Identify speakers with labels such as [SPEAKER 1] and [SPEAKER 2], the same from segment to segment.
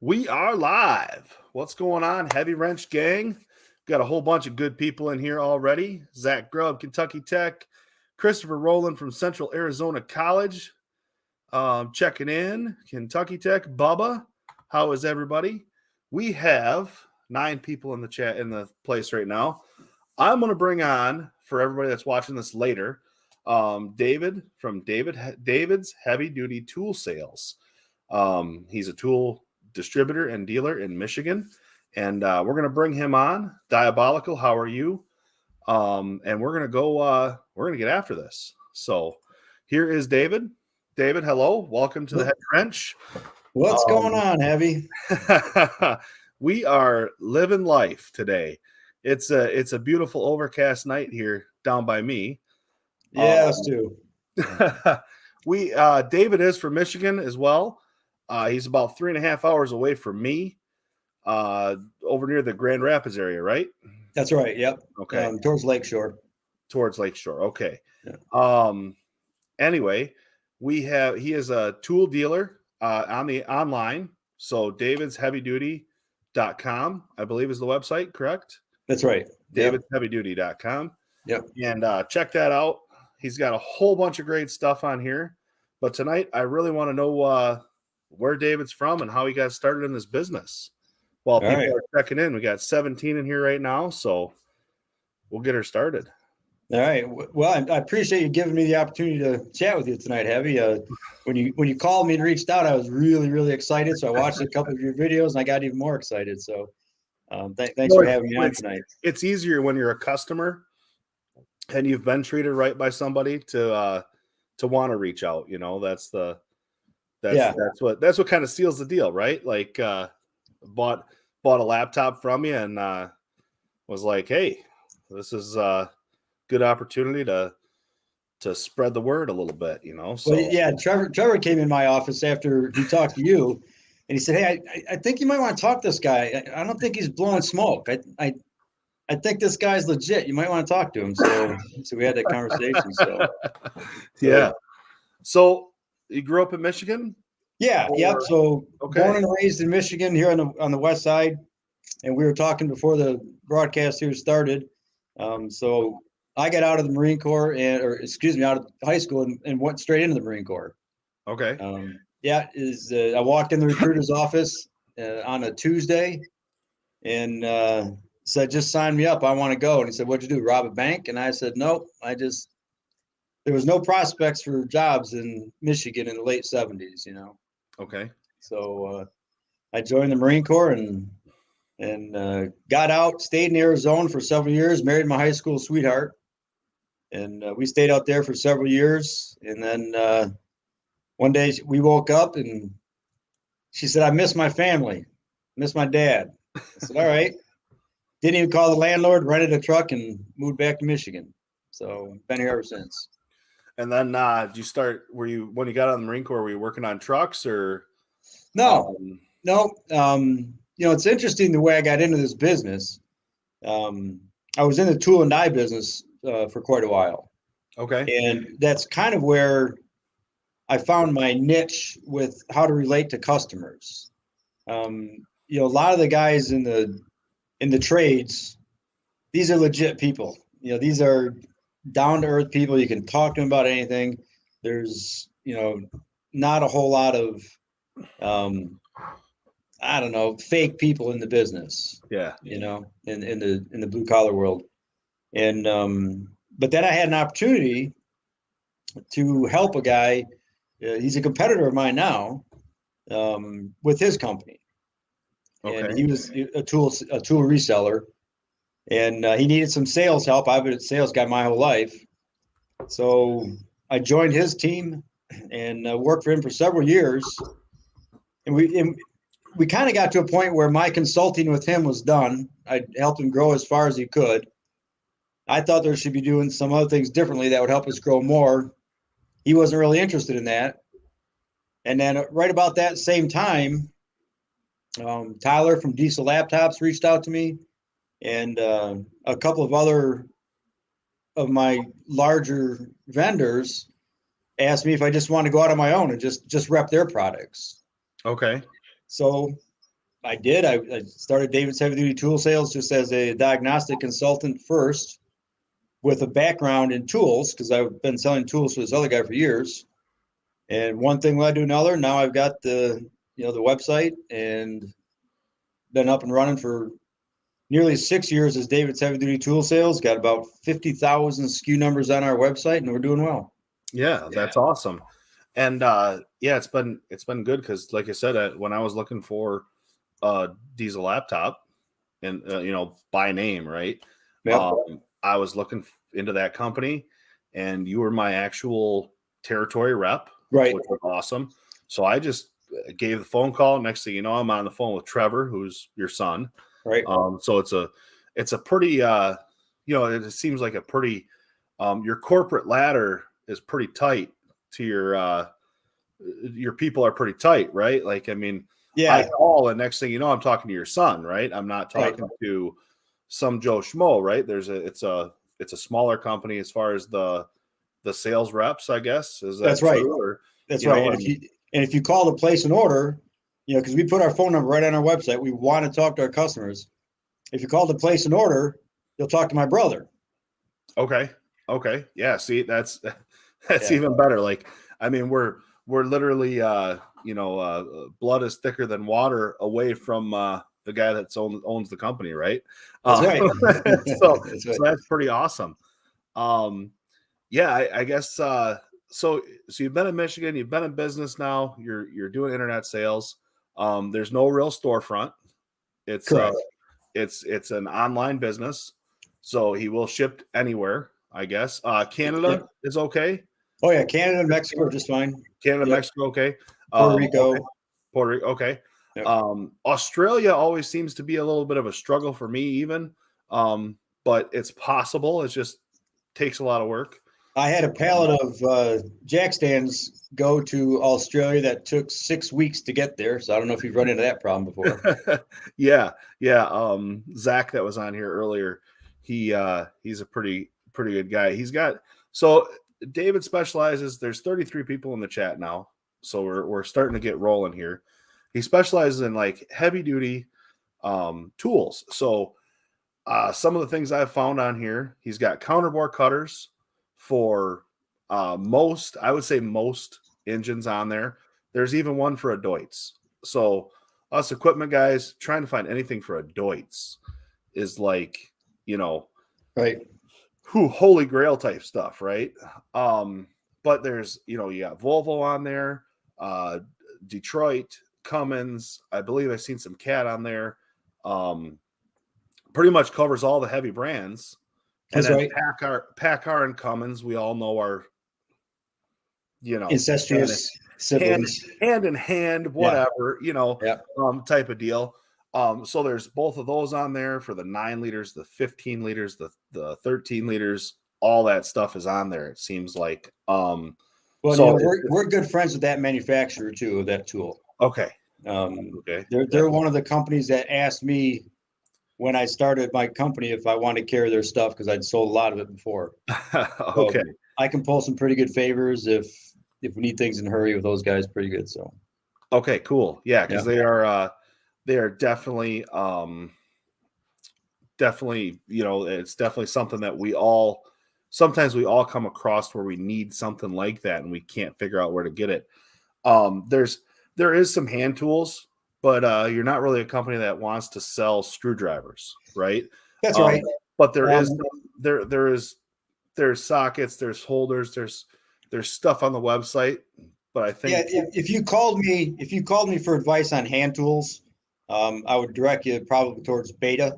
[SPEAKER 1] We are live. What's going on, Heavy Wrench Gang? Got a whole bunch of good people in here already. Zach Grubb, Kentucky Tech. Christopher Rowland from Central Arizona College. Checking in. Kentucky Tech. Bubba, how is everybody? We have 9 people in the chat in the place right now. I'm going to bring on, for everybody that's watching this later, David from David's Heavy Duty Tool Sales. He's a tool distributor and dealer in Michigan, and we're going to bring him on. Diabolical, how are you? And we're going to get after this. So here is David. David, hello. Welcome to the Heavy Wrench.
[SPEAKER 2] What's going on, Heavy?
[SPEAKER 1] We are living life today. It's a beautiful overcast night here down by me.
[SPEAKER 2] Yeah, us too.
[SPEAKER 1] David is from Michigan as well. He's about 3.5 hours away from me, over near the Grand Rapids area, right?
[SPEAKER 2] That's right. Yep.
[SPEAKER 1] Okay.
[SPEAKER 2] Towards Lakeshore.
[SPEAKER 1] Towards Lakeshore. Okay.
[SPEAKER 2] Yeah.
[SPEAKER 1] Anyway, he is a tool dealer on the online. So davidsheavyduty.com, I believe, is the website, correct?
[SPEAKER 2] That's right.
[SPEAKER 1] davidsheavyduty.com.
[SPEAKER 2] Yep.
[SPEAKER 1] And check that out. He's got a whole bunch of great stuff on here. But tonight, I really want to know where David's from and how he got started in this are checking in. We got 17 in here right now, so we'll get her started.
[SPEAKER 2] All right. Well, I appreciate you giving me the opportunity to chat with you tonight, Heavy. When you called me and reached out, I was really, really excited. So I watched a couple of your videos and I got even more excited. So thanks for having me on tonight.
[SPEAKER 1] It's easier when you're a customer and you've been treated right by somebody to want to reach out. You know, that's what kind of seals the deal, right? Like bought a laptop from you and was like, hey, this is a good opportunity to spread the word a little bit, you know. So
[SPEAKER 2] well, yeah, Trevor came in my office after he talked to you and he said, hey, I think you might want to talk to this guy. I don't think he's blowing smoke. I think this guy's legit. You might want to talk to him. So we had that conversation.
[SPEAKER 1] Yeah. So you grew up in Michigan?
[SPEAKER 2] Yeah. Yep. So born and raised in Michigan here on the west side. And we were talking before the broadcast here started. So I got out of the Marine Corps out of high school and went straight into the Marine Corps.
[SPEAKER 1] Okay.
[SPEAKER 2] I walked in the recruiter's office on a Tuesday and said, just sign me up. I want to go. And he said, what'd you do? Rob a bank? And I said, nope. There was no prospects for jobs in Michigan in the late 70s, you know?
[SPEAKER 1] Okay.
[SPEAKER 2] So I joined the Marine Corps and got out, stayed in Arizona for several years, married my high school sweetheart. And we stayed out there for several years. And then one day we woke up and she said, I miss my family, miss my dad. I said, all right. Didn't even call the landlord, rented a truck and moved back to Michigan. So been here ever since.
[SPEAKER 1] And then when you got out of the Marine Corps, were you working on trucks or?
[SPEAKER 2] No. It's interesting the way I got into this business. I was in the tool and die business for quite a while.
[SPEAKER 1] Okay.
[SPEAKER 2] And that's kind of where I found my niche with how to relate to customers. A lot of the guys in the trades, these are legit people. These are down to earth people. You can talk to them about anything. There's, not a whole lot of, fake people in the business.
[SPEAKER 1] Yeah.
[SPEAKER 2] In the blue collar world. And, but then I had an opportunity to help a guy. He's a competitor of mine now, with his company.
[SPEAKER 1] Okay.
[SPEAKER 2] And he was a tool reseller, and he needed some sales help. I've been a sales guy my whole life. So I joined his team and worked for him for several years. And we kind of got to a point where my consulting with him was done. I helped him grow as far as he could. I thought there should be doing some other things differently that would help us grow more. He wasn't really interested in that. And then right about that same time, Tyler from Diesel Laptops reached out to me, and a couple of other of my larger vendors asked me if I just want to go out on my own and just rep their products.
[SPEAKER 1] Okay.
[SPEAKER 2] So I did. I started David's Heavy Duty Tool Sales just as a diagnostic consultant first, with a background in tools because I've been selling tools for this other guy for years. And one thing led to another. Now I've got the website and been up and running for nearly 6 years as David's Heavy Duty Tool Sales. Got about 50,000 SKU numbers on our website, and we're doing well.
[SPEAKER 1] Yeah, that's awesome. And yeah, it's been good because, like I said, when I was looking for a diesel laptop, and by name, right?
[SPEAKER 2] Yep.
[SPEAKER 1] I was looking into that company, and you were my actual territory rep,
[SPEAKER 2] Right.
[SPEAKER 1] which was awesome. So I just gave the phone call. Next thing you know, I'm on the phone with Trevor, who's your son.
[SPEAKER 2] Right.
[SPEAKER 1] So it's a pretty it seems like a pretty your corporate ladder is pretty tight to your people are pretty tight, right? Like, I mean,
[SPEAKER 2] Yeah.
[SPEAKER 1] I call, and next thing you know, I'm talking to your son, right? I'm not talking to some Joe Schmo, right? It's a smaller company as far as the sales reps, I guess. Is that
[SPEAKER 2] That's right.
[SPEAKER 1] true? Or,
[SPEAKER 2] That's right. And if you call to place an order, because we put our phone number right on our website, we want to talk to our customers. If you call to place an order, you'll talk to my brother.
[SPEAKER 1] Okay. Yeah. See, that's even better. Like, I mean, we're literally, blood is thicker than water away from the guy that owns the company, right?
[SPEAKER 2] That's right.
[SPEAKER 1] So that's pretty awesome. Yeah, I guess. So you've been in Michigan, you've been in business now. You're doing internet sales. There's no real storefront. It's
[SPEAKER 2] correct.
[SPEAKER 1] It's an online business, so he will ship anywhere, I guess. Canada is okay.
[SPEAKER 2] Oh yeah, Canada, Mexico are just fine.
[SPEAKER 1] Canada, Mexico, okay.
[SPEAKER 2] Puerto Rico.
[SPEAKER 1] Okay. Puerto Rico, okay.
[SPEAKER 2] Yep.
[SPEAKER 1] Australia always seems to be a little bit of a struggle for me, even. But it's possible. It just takes a lot of work.
[SPEAKER 2] I had a pallet of jack stands go to Australia that took 6 weeks to get there. So I don't know if you've run into that problem before.
[SPEAKER 1] Yeah. Zach that was on here earlier, he's a pretty good guy. David specializes. There's 33 people in the chat now, so we're starting to get rolling here. He specializes in like heavy duty tools. So some of the things I've found on here, he's got counterbore cutters for most engines on there. There's even one for a Deutz. So us equipment guys trying to find anything for a Deutz is like,
[SPEAKER 2] right.
[SPEAKER 1] Holy grail type stuff, right? But there's, you got Volvo on there, Detroit, Cummins. I believe I've seen some Cat on there. Pretty much covers all the heavy brands. And
[SPEAKER 2] that's
[SPEAKER 1] then
[SPEAKER 2] right.
[SPEAKER 1] Packard and Cummins, we all know are,
[SPEAKER 2] incestuous siblings,
[SPEAKER 1] hand in hand, whatever, type of deal. So there's both of those on there for the 9 liters, the 15 liters, the 13 liters, all that stuff is on there. It seems like,
[SPEAKER 2] well, we're good friends with that manufacturer too, of that tool.
[SPEAKER 1] Okay.
[SPEAKER 2] They're one of the companies that asked me when I started my company if I wanted to carry their stuff, because I'd sold a lot of it before.
[SPEAKER 1] Okay.
[SPEAKER 2] So I can pull some pretty good favors if we need things in a hurry with those guys. Pretty good. So.
[SPEAKER 1] Okay, cool. Yeah, because they are definitely it's definitely something that sometimes we all come across where we need something like that and we can't figure out where to get it. There is some hand tools, but you're not really a company that wants to sell screwdrivers, right?
[SPEAKER 2] That's right.
[SPEAKER 1] But there's sockets, there's holders, there's stuff on the website. But I think
[SPEAKER 2] if you called me for advice on hand tools, I would direct you probably towards Beta.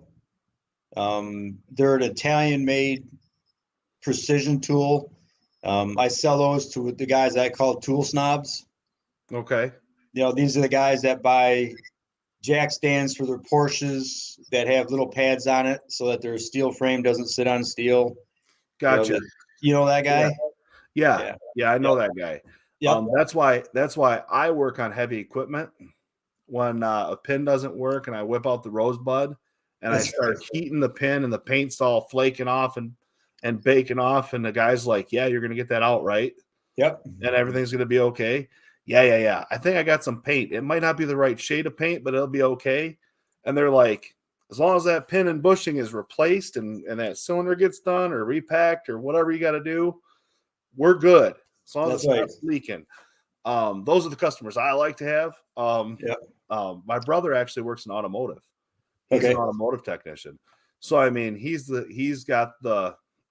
[SPEAKER 2] They're an Italian-made precision tool. I sell those to the guys I call tool snobs.
[SPEAKER 1] Okay.
[SPEAKER 2] These are the guys that buy jack stands for their Porsches that have little pads on it so that their steel frame doesn't sit on steel.
[SPEAKER 1] Gotcha.
[SPEAKER 2] You know that guy?
[SPEAKER 1] Yeah, I know that guy.
[SPEAKER 2] Yep.
[SPEAKER 1] That's why I work on heavy equipment. When a pin doesn't work and I whip out the Rosebud and I start heating the pin and the paint's all flaking off and baking off, and the guy's like, yeah, you're going to get that out, right?
[SPEAKER 2] Yep.
[SPEAKER 1] And everything's going to be okay. Yeah. I think I got some paint. It might not be the right shade of paint, but it'll be okay. And they're like, as long as that pin and bushing is replaced and that cylinder gets done or repacked or whatever you got to do, we're good. As long as
[SPEAKER 2] That's
[SPEAKER 1] it's
[SPEAKER 2] right.
[SPEAKER 1] not leaking. Those are the customers I like to have.
[SPEAKER 2] Yep.
[SPEAKER 1] My brother actually works in automotive. He's an
[SPEAKER 2] Okay.
[SPEAKER 1] automotive technician. So I mean,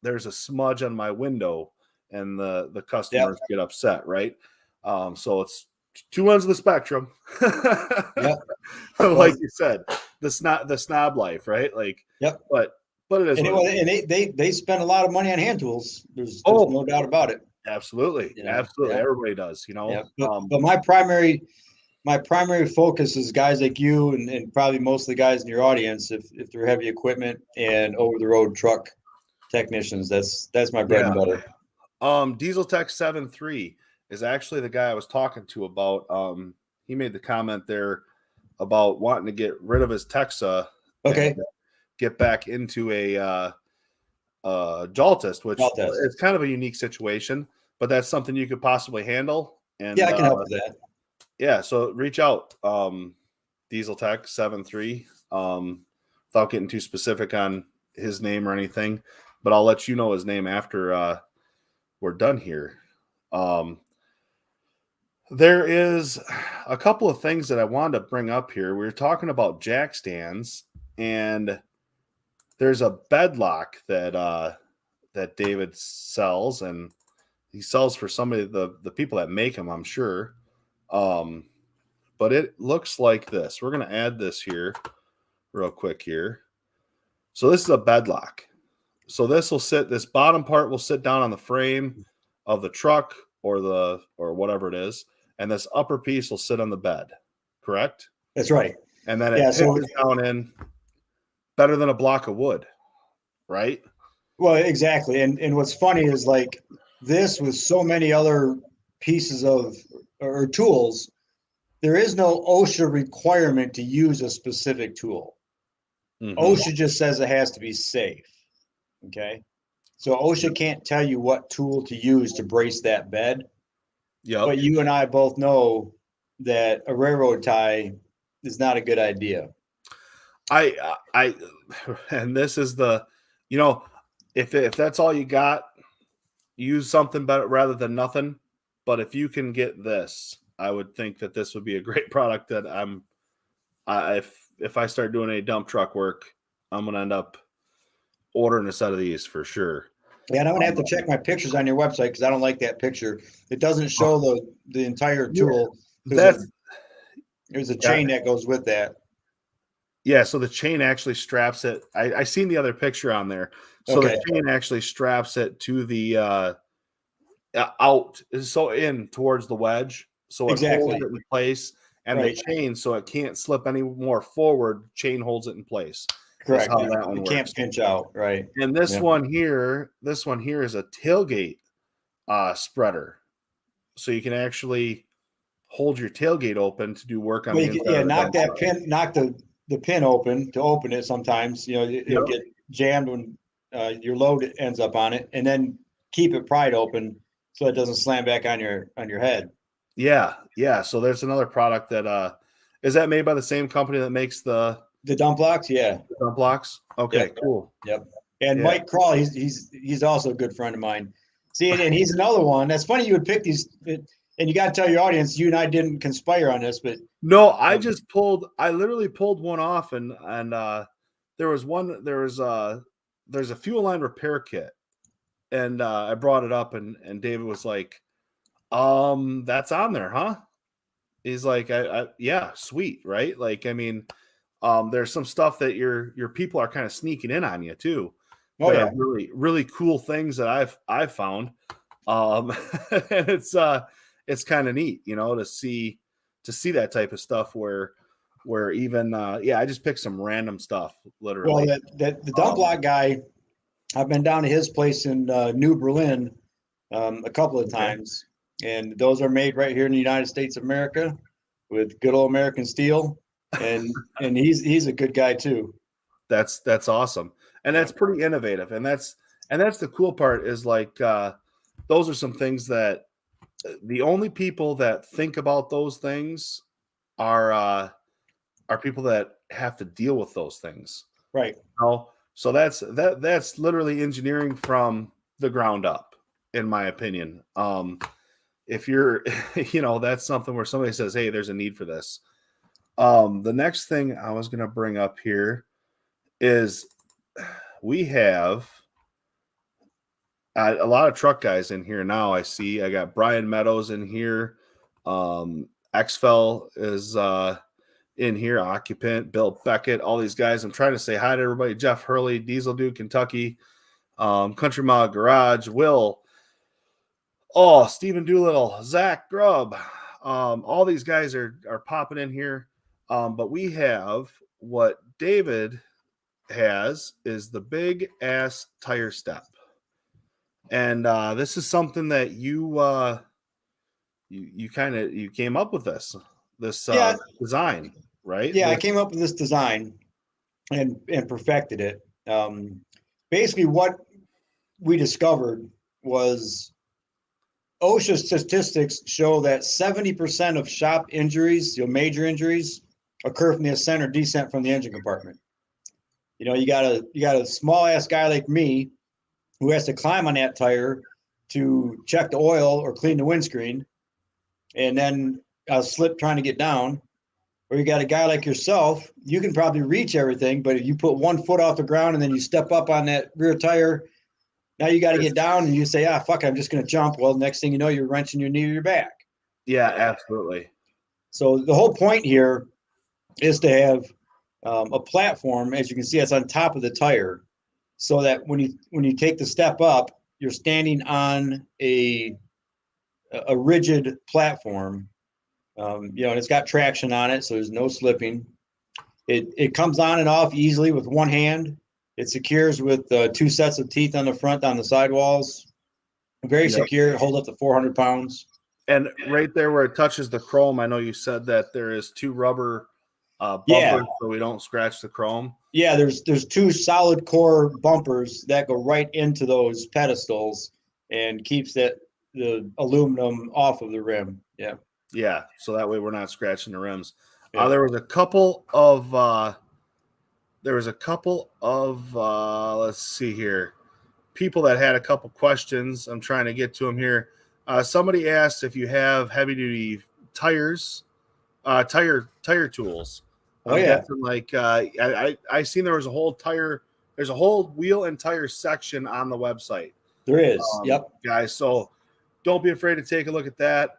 [SPEAKER 1] there's a smudge on my window and the customers get upset, right? So it's two ends of the spectrum.
[SPEAKER 2] Yep.
[SPEAKER 1] Like
[SPEAKER 2] Well,
[SPEAKER 1] you said, the snob life, right? Like,
[SPEAKER 2] yep.
[SPEAKER 1] but it is.
[SPEAKER 2] And,
[SPEAKER 1] What it is.
[SPEAKER 2] and they spend a lot of money on hand tools. There's
[SPEAKER 1] Oh,
[SPEAKER 2] no doubt about it.
[SPEAKER 1] absolutely,
[SPEAKER 2] You know.
[SPEAKER 1] absolutely.
[SPEAKER 2] Yeah.
[SPEAKER 1] Everybody does, you know.
[SPEAKER 2] Yeah. But my primary focus is guys like you and probably most of the guys in your audience, if they're heavy equipment and over the road truck technicians, that's my bread and butter.
[SPEAKER 1] Diesel Tech 7.3 is actually the guy I was talking to about. He made the comment there about wanting to get rid of his Texa
[SPEAKER 2] Okay.
[SPEAKER 1] and get back into a Jaltist, which
[SPEAKER 2] Jaltist.
[SPEAKER 1] is kind of a unique situation, but that's something you could possibly handle. And
[SPEAKER 2] Yeah, I can help with that.
[SPEAKER 1] Yeah, so reach out, Diesel Tech 7.3, without getting too specific on his name or anything, but I'll let you know his name after we're done here. There is a couple of things that I wanted to bring up here. We were talking about jack stands, and there's a bed lock that David sells, and he sells for somebody the people that make them, I'm sure. But it looks like this. We're going to add this here real quick here. So this is a bed lock. So this bottom part will sit down on the frame of the truck or whatever it is, and this upper piece will sit on the bed. Correct?
[SPEAKER 2] That's right.
[SPEAKER 1] And then it pitches down in better than a block of wood, right?
[SPEAKER 2] Well, exactly. And what's funny is like this with so many other pieces of or tools, there is no OSHA requirement to use a specific tool.
[SPEAKER 1] Mm-hmm.
[SPEAKER 2] OSHA just says it has to be safe. Okay. So OSHA can't tell you what tool to use to brace that bed.
[SPEAKER 1] Yep.
[SPEAKER 2] But you and I both know that a railroad tie is not a good idea.
[SPEAKER 1] And this is if that's all you got, use something better rather than nothing. But if you can get this, I would think that this would be a great product that if I start doing any dump truck work, I'm going to end up ordering a set of these for sure.
[SPEAKER 2] Yeah, and I'm going to have to check my pictures on your website because I don't like that picture. It doesn't show the entire tool. There's a chain that goes with that.
[SPEAKER 1] Yeah, so the chain actually straps it. I seen the other picture on there. So the chain actually straps it to the out, so in towards the wedge. So it holds it in place. And the chain, so it can't slip any more forward, chain holds it in place.
[SPEAKER 2] Correct.
[SPEAKER 1] That's how that one
[SPEAKER 2] it
[SPEAKER 1] works.
[SPEAKER 2] Can't pinch out, right?
[SPEAKER 1] And this one here is a tailgate spreader. So you can actually hold your tailgate open to do work on the inside.
[SPEAKER 2] Knock the pin open to open it sometimes. It'll get jammed when your load ends up on it, and then keep it pried open so it doesn't slam back on your head.
[SPEAKER 1] Yeah. So there's another product that is that made by the same company that makes the
[SPEAKER 2] dump blocks. Yeah,
[SPEAKER 1] the dump blocks. Okay, cool.
[SPEAKER 2] Yep. And Mike Crawl, he's also a good friend of mine. See, and he's another one. That's funny you would pick these, and you got to tell your audience you and I didn't conspire on this, but
[SPEAKER 1] no, I literally pulled one off, and there's a fuel line repair kit, and I brought it up, and David was like, that's on there, huh? He's like, yeah, sweet, right? Like, I mean, there's some stuff that your people are kind of sneaking in on you too.
[SPEAKER 2] Oh yeah,
[SPEAKER 1] really, really cool things that I've found. And it's kind of neat, to see that type of stuff where even I just picked some random stuff literally.
[SPEAKER 2] Well, the dump block guy, I've been down to his place in New Berlin a couple of times, and those are made right here in the United States of America with good old American steel, and he's a good guy too.
[SPEAKER 1] That's awesome, and that's pretty innovative, and that's the cool part is like those are some things that the only people that think about those things are people that have to deal with those things.
[SPEAKER 2] Right.
[SPEAKER 1] So that's literally engineering from the ground up, in my opinion. If you're, that's something where somebody says, "Hey, there's a need for this." The next thing I was going to bring up here is we have a lot of truck guys in here now. I see I got Brian Meadows in here. Xfel is in here, Occupant, Bill Beckett, all these guys. I'm trying to say hi to everybody. Jeff Hurley, Diesel Dude, Kentucky, Country Mile Garage, Will, Stephen Doolittle, Zach Grubb. All these guys are popping in here. But we have what David has is the big ass tire step. And this is something that you came up with this
[SPEAKER 2] Yeah.
[SPEAKER 1] design, right?
[SPEAKER 2] Yeah, I came up with this design and perfected it. Basically, what we discovered was OSHA statistics show that 70% of shop injuries, major injuries, occur from the ascent or descent from the engine compartment. You got a small ass guy like me who has to climb on that tire to check the oil or clean the windscreen, and then I'll slip trying to get down. Or you got a guy like yourself, you can probably reach everything, but if you put 1 foot off the ground and then you step up on that rear tire, now you got to get down and you say, fuck, I'm just going to jump. Well, next thing you know, you're wrenching your knee or your back.
[SPEAKER 1] Yeah, absolutely.
[SPEAKER 2] So the whole point here is to have a platform, as you can see, it's on top of the tire, so that when you take the step up, you're standing on a rigid platform. And it's got traction on it, so there's no slipping. It comes on and off easily with one hand. It secures with 2 sets of teeth on the front, on the sidewalls. Very secure. Hold up to 400 pounds.
[SPEAKER 1] And right there where it touches the chrome, I know you said that there is 2 rubber bumpers so we don't scratch the chrome.
[SPEAKER 2] Yeah, there's 2 solid core bumpers that go right into those pedestals and keeps the aluminum off of the rim. Yeah.
[SPEAKER 1] Yeah, so that way we're not scratching the rims. Yeah. There was a couple of let's see here, people that had a couple questions. I'm trying to get to them here. Somebody asked if you have heavy duty tires, tire tools. I'm guessing like I seen there was a whole tire. There's a whole wheel and tire section on the website.
[SPEAKER 2] There is. Yep,
[SPEAKER 1] guys. So don't be afraid to take a look at that.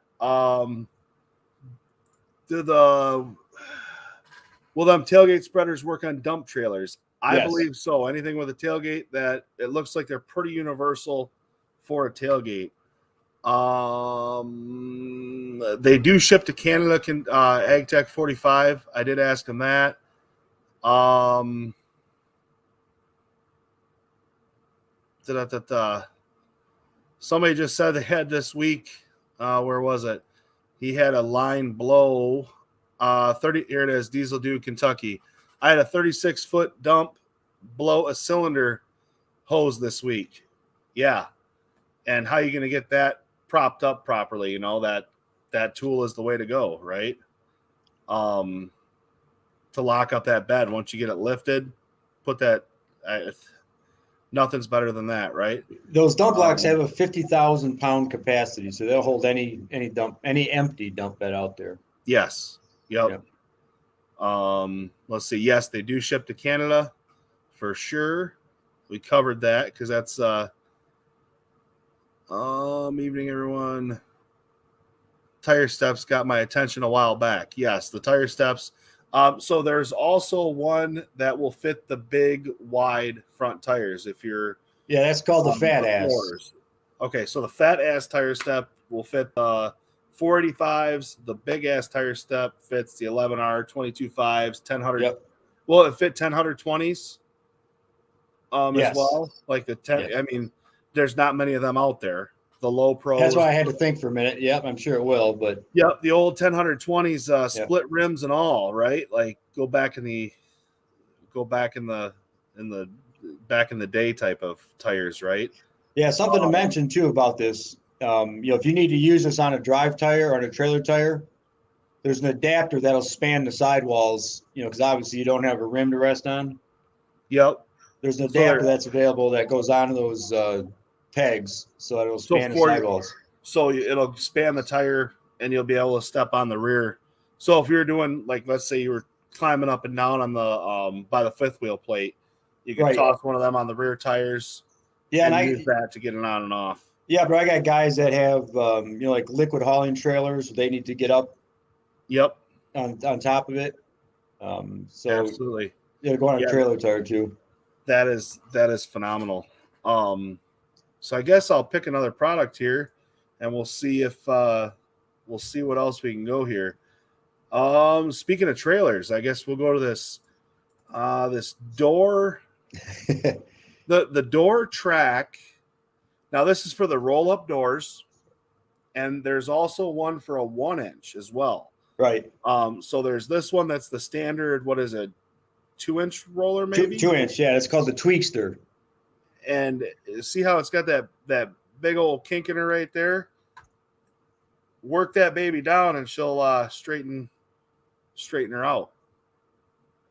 [SPEAKER 1] Will them tailgate spreaders work on dump trailers? I believe so. Anything with a tailgate that it looks like they're pretty universal for a tailgate. They do ship to Canada, AgTech 45. I did ask them that. Somebody just said they had this week. Where was it? He had a line blow. 30. Here it is. Diesel Dude, Kentucky. I had a 36-foot dump blow a cylinder hose this week. Yeah. And how are you going to get that propped up properly? That tool is the way to go, right? To lock up that bed. Once you get it lifted, put that. Nothing's better than that, right?
[SPEAKER 2] Those dump blocks have a 50,000 pound capacity, so they'll hold any empty dump bed out there.
[SPEAKER 1] Yes. Yep. Let's see. Yes, they do ship to Canada for sure. We covered that because that's evening, everyone. Tire steps got my attention a while back. Yes, the tire steps. So there's also one that will fit the big wide front tires. If you're
[SPEAKER 2] that's called the fat ass.
[SPEAKER 1] Floors. Okay, so the fat ass tire step will fit the 485s. The big ass tire step fits the 11R, 22.5s, 1000.
[SPEAKER 2] Yep.
[SPEAKER 1] Will it fit 1020s?
[SPEAKER 2] Yes.
[SPEAKER 1] As well, like the 10. Yes. I mean, there's not many of them out there. The low pro.
[SPEAKER 2] That's why I had to think for a minute. Yep, I'm sure it will. But
[SPEAKER 1] the old 1020s, split rims and all, right? Like go back in the day type of tires, right?
[SPEAKER 2] Yeah, something to mention too about this. If you need to use this on a drive tire or on a trailer tire, there's an adapter that'll span the sidewalls, because obviously you don't have a rim to rest on.
[SPEAKER 1] Yep.
[SPEAKER 2] There's an
[SPEAKER 1] So
[SPEAKER 2] adapter that's available that goes onto those pegs so that it'll span the sidewalls.
[SPEAKER 1] So it'll span the tire and you'll be able to step on the rear. So if you're doing, like, let's say you were climbing up and down on the by the fifth wheel plate, you can toss one of them on the rear tires.
[SPEAKER 2] Yeah,
[SPEAKER 1] and use that to get it on and off.
[SPEAKER 2] Yeah, but I got guys that have like liquid hauling trailers. They need to get up.
[SPEAKER 1] Yep.
[SPEAKER 2] On top of it. So
[SPEAKER 1] absolutely.
[SPEAKER 2] Yeah, go on a trailer tire too.
[SPEAKER 1] That is phenomenal. So I guess I'll pick another product here, and we'll see if we'll see what else we can go here. Speaking of trailers, I guess we'll go to this this door. the door track. Now this is for the roll-up doors, and there's also one for a 1-inch as well.
[SPEAKER 2] Right.
[SPEAKER 1] So there's this one that's the standard. What is it? 2-inch roller, maybe?
[SPEAKER 2] 2-inch. Yeah, it's called the Tweakster.
[SPEAKER 1] And see how it's got that big old kink in her right there. Work that baby down, and she'll straighten her out.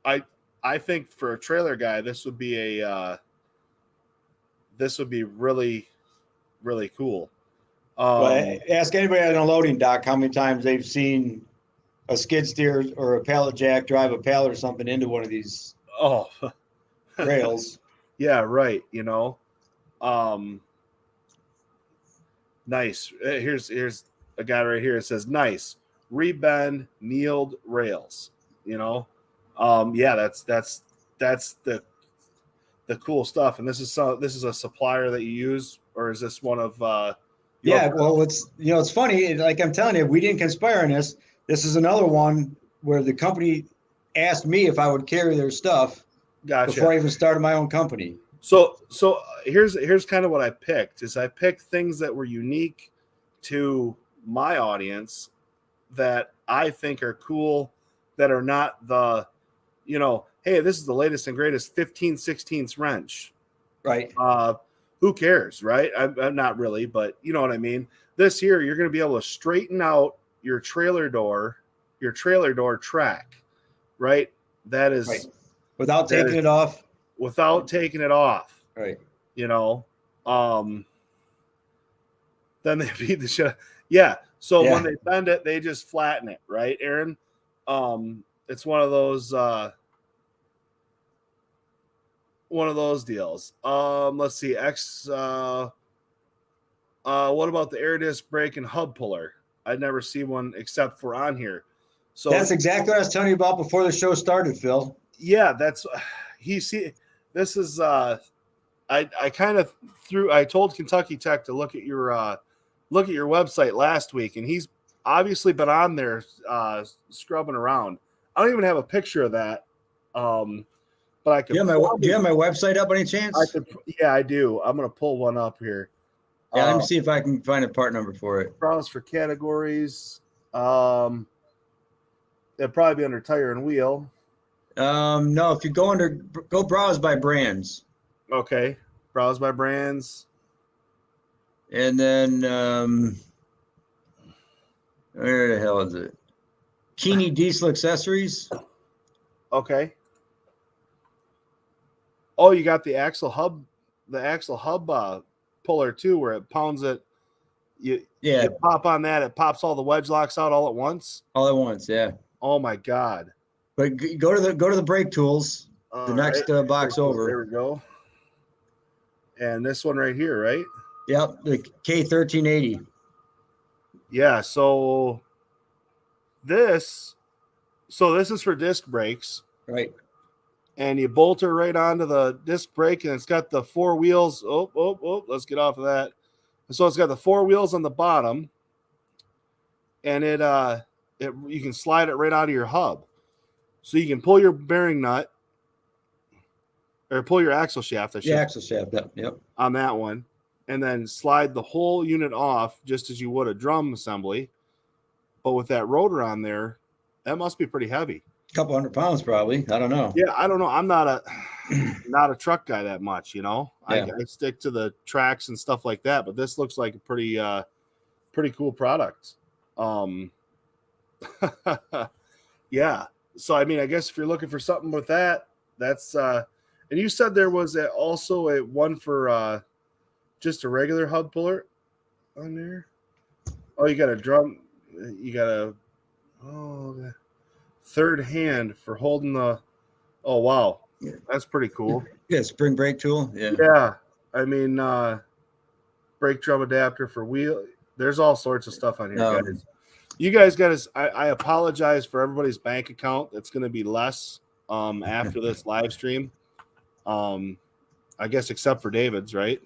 [SPEAKER 1] I think for a trailer guy, this would be really, really cool.
[SPEAKER 2] Ask anybody on a loading dock how many times they've seen a skid steer or a pallet jack drive a pallet or something into one of these rails.
[SPEAKER 1] Yeah, right. Nice. Here's a guy right here. It says nice rebend kneeled rails. Yeah, that's the cool stuff. And this is a supplier that you use, or is this one of
[SPEAKER 2] well, it's funny. Like I'm telling you, we didn't conspire on this. This is another one where the company asked me if I would carry their stuff before I even started my own company.
[SPEAKER 1] So here's kind of what I picked. I picked things that were unique to my audience that I think are cool, that are not the, hey, this is the latest and greatest 15/16 wrench.
[SPEAKER 2] Right.
[SPEAKER 1] Who cares, right? I'm not really, but you know what I mean? This here, you're going to be able to straighten out your trailer door track, right? That is
[SPEAKER 2] right. Without taking it off.
[SPEAKER 1] Without taking it off.
[SPEAKER 2] Right.
[SPEAKER 1] Then they beat the shit. Yeah. So when they bend it, they just flatten it, right, Aaron? It's one of those deals. Let's see. What about the air disc brake and hub puller? I'd never see one except for on here. So
[SPEAKER 2] that's exactly what I was telling you about before the show started, Phil.
[SPEAKER 1] Yeah, this is I told Kentucky Tech to look at your website last week, and he's obviously been on there scrubbing around. I don't even have a picture of that. But I could.
[SPEAKER 2] Do you have my website up by any chance?
[SPEAKER 1] Yeah, I do. I'm gonna pull one up here.
[SPEAKER 2] Yeah, let me see if I can find a part number for it.
[SPEAKER 1] Browse for categories. It'd probably be under tire and wheel.
[SPEAKER 2] No, if you go browse by brands.
[SPEAKER 1] Okay, browse by brands.
[SPEAKER 2] And then where the hell is it? Keeney Diesel Accessories.
[SPEAKER 1] Okay. Oh, you got the axle hub puller too, where it pounds it. You pop on that, it pops all the wedge locks out all at once.
[SPEAKER 2] All at once, yeah.
[SPEAKER 1] Oh my God!
[SPEAKER 2] But go to the brake tools. The next box over.
[SPEAKER 1] There we go. And this one right here, right?
[SPEAKER 2] Yep, the K1380.
[SPEAKER 1] Yeah. So this is for disc brakes,
[SPEAKER 2] right?
[SPEAKER 1] And you bolt her right onto the disc brake, and it's got the 4 wheels. Oh, let's get off of that. So it's got the 4 wheels on the bottom, and you can slide it right out of your hub. So you can pull your bearing nut or pull your axle shaft.
[SPEAKER 2] Axle shaft, yep.
[SPEAKER 1] On that one, and then slide the whole unit off just as you would a drum assembly. But with that rotor on there, that must be pretty heavy.
[SPEAKER 2] A couple 100 pounds, probably. I don't know.
[SPEAKER 1] Yeah, I don't know. I'm not a truck guy that much, Yeah. I stick to the tracks and stuff like that. But this looks like a pretty pretty cool product. Um, yeah. So I mean, I guess if you're looking for something with that, that's and you said there was also a one for just a regular hub puller on there. Oh, you got a drum. You got a the third hand for holding the. Oh wow,
[SPEAKER 2] Yeah.
[SPEAKER 1] that's pretty cool.
[SPEAKER 2] Yeah, spring brake tool. Yeah.
[SPEAKER 1] Yeah, I mean, brake drum adapter for wheel. There's all sorts of stuff on here, guys. You guys got to. I apologize for everybody's bank account. It's going to be less after this live stream. I guess except for David's, right?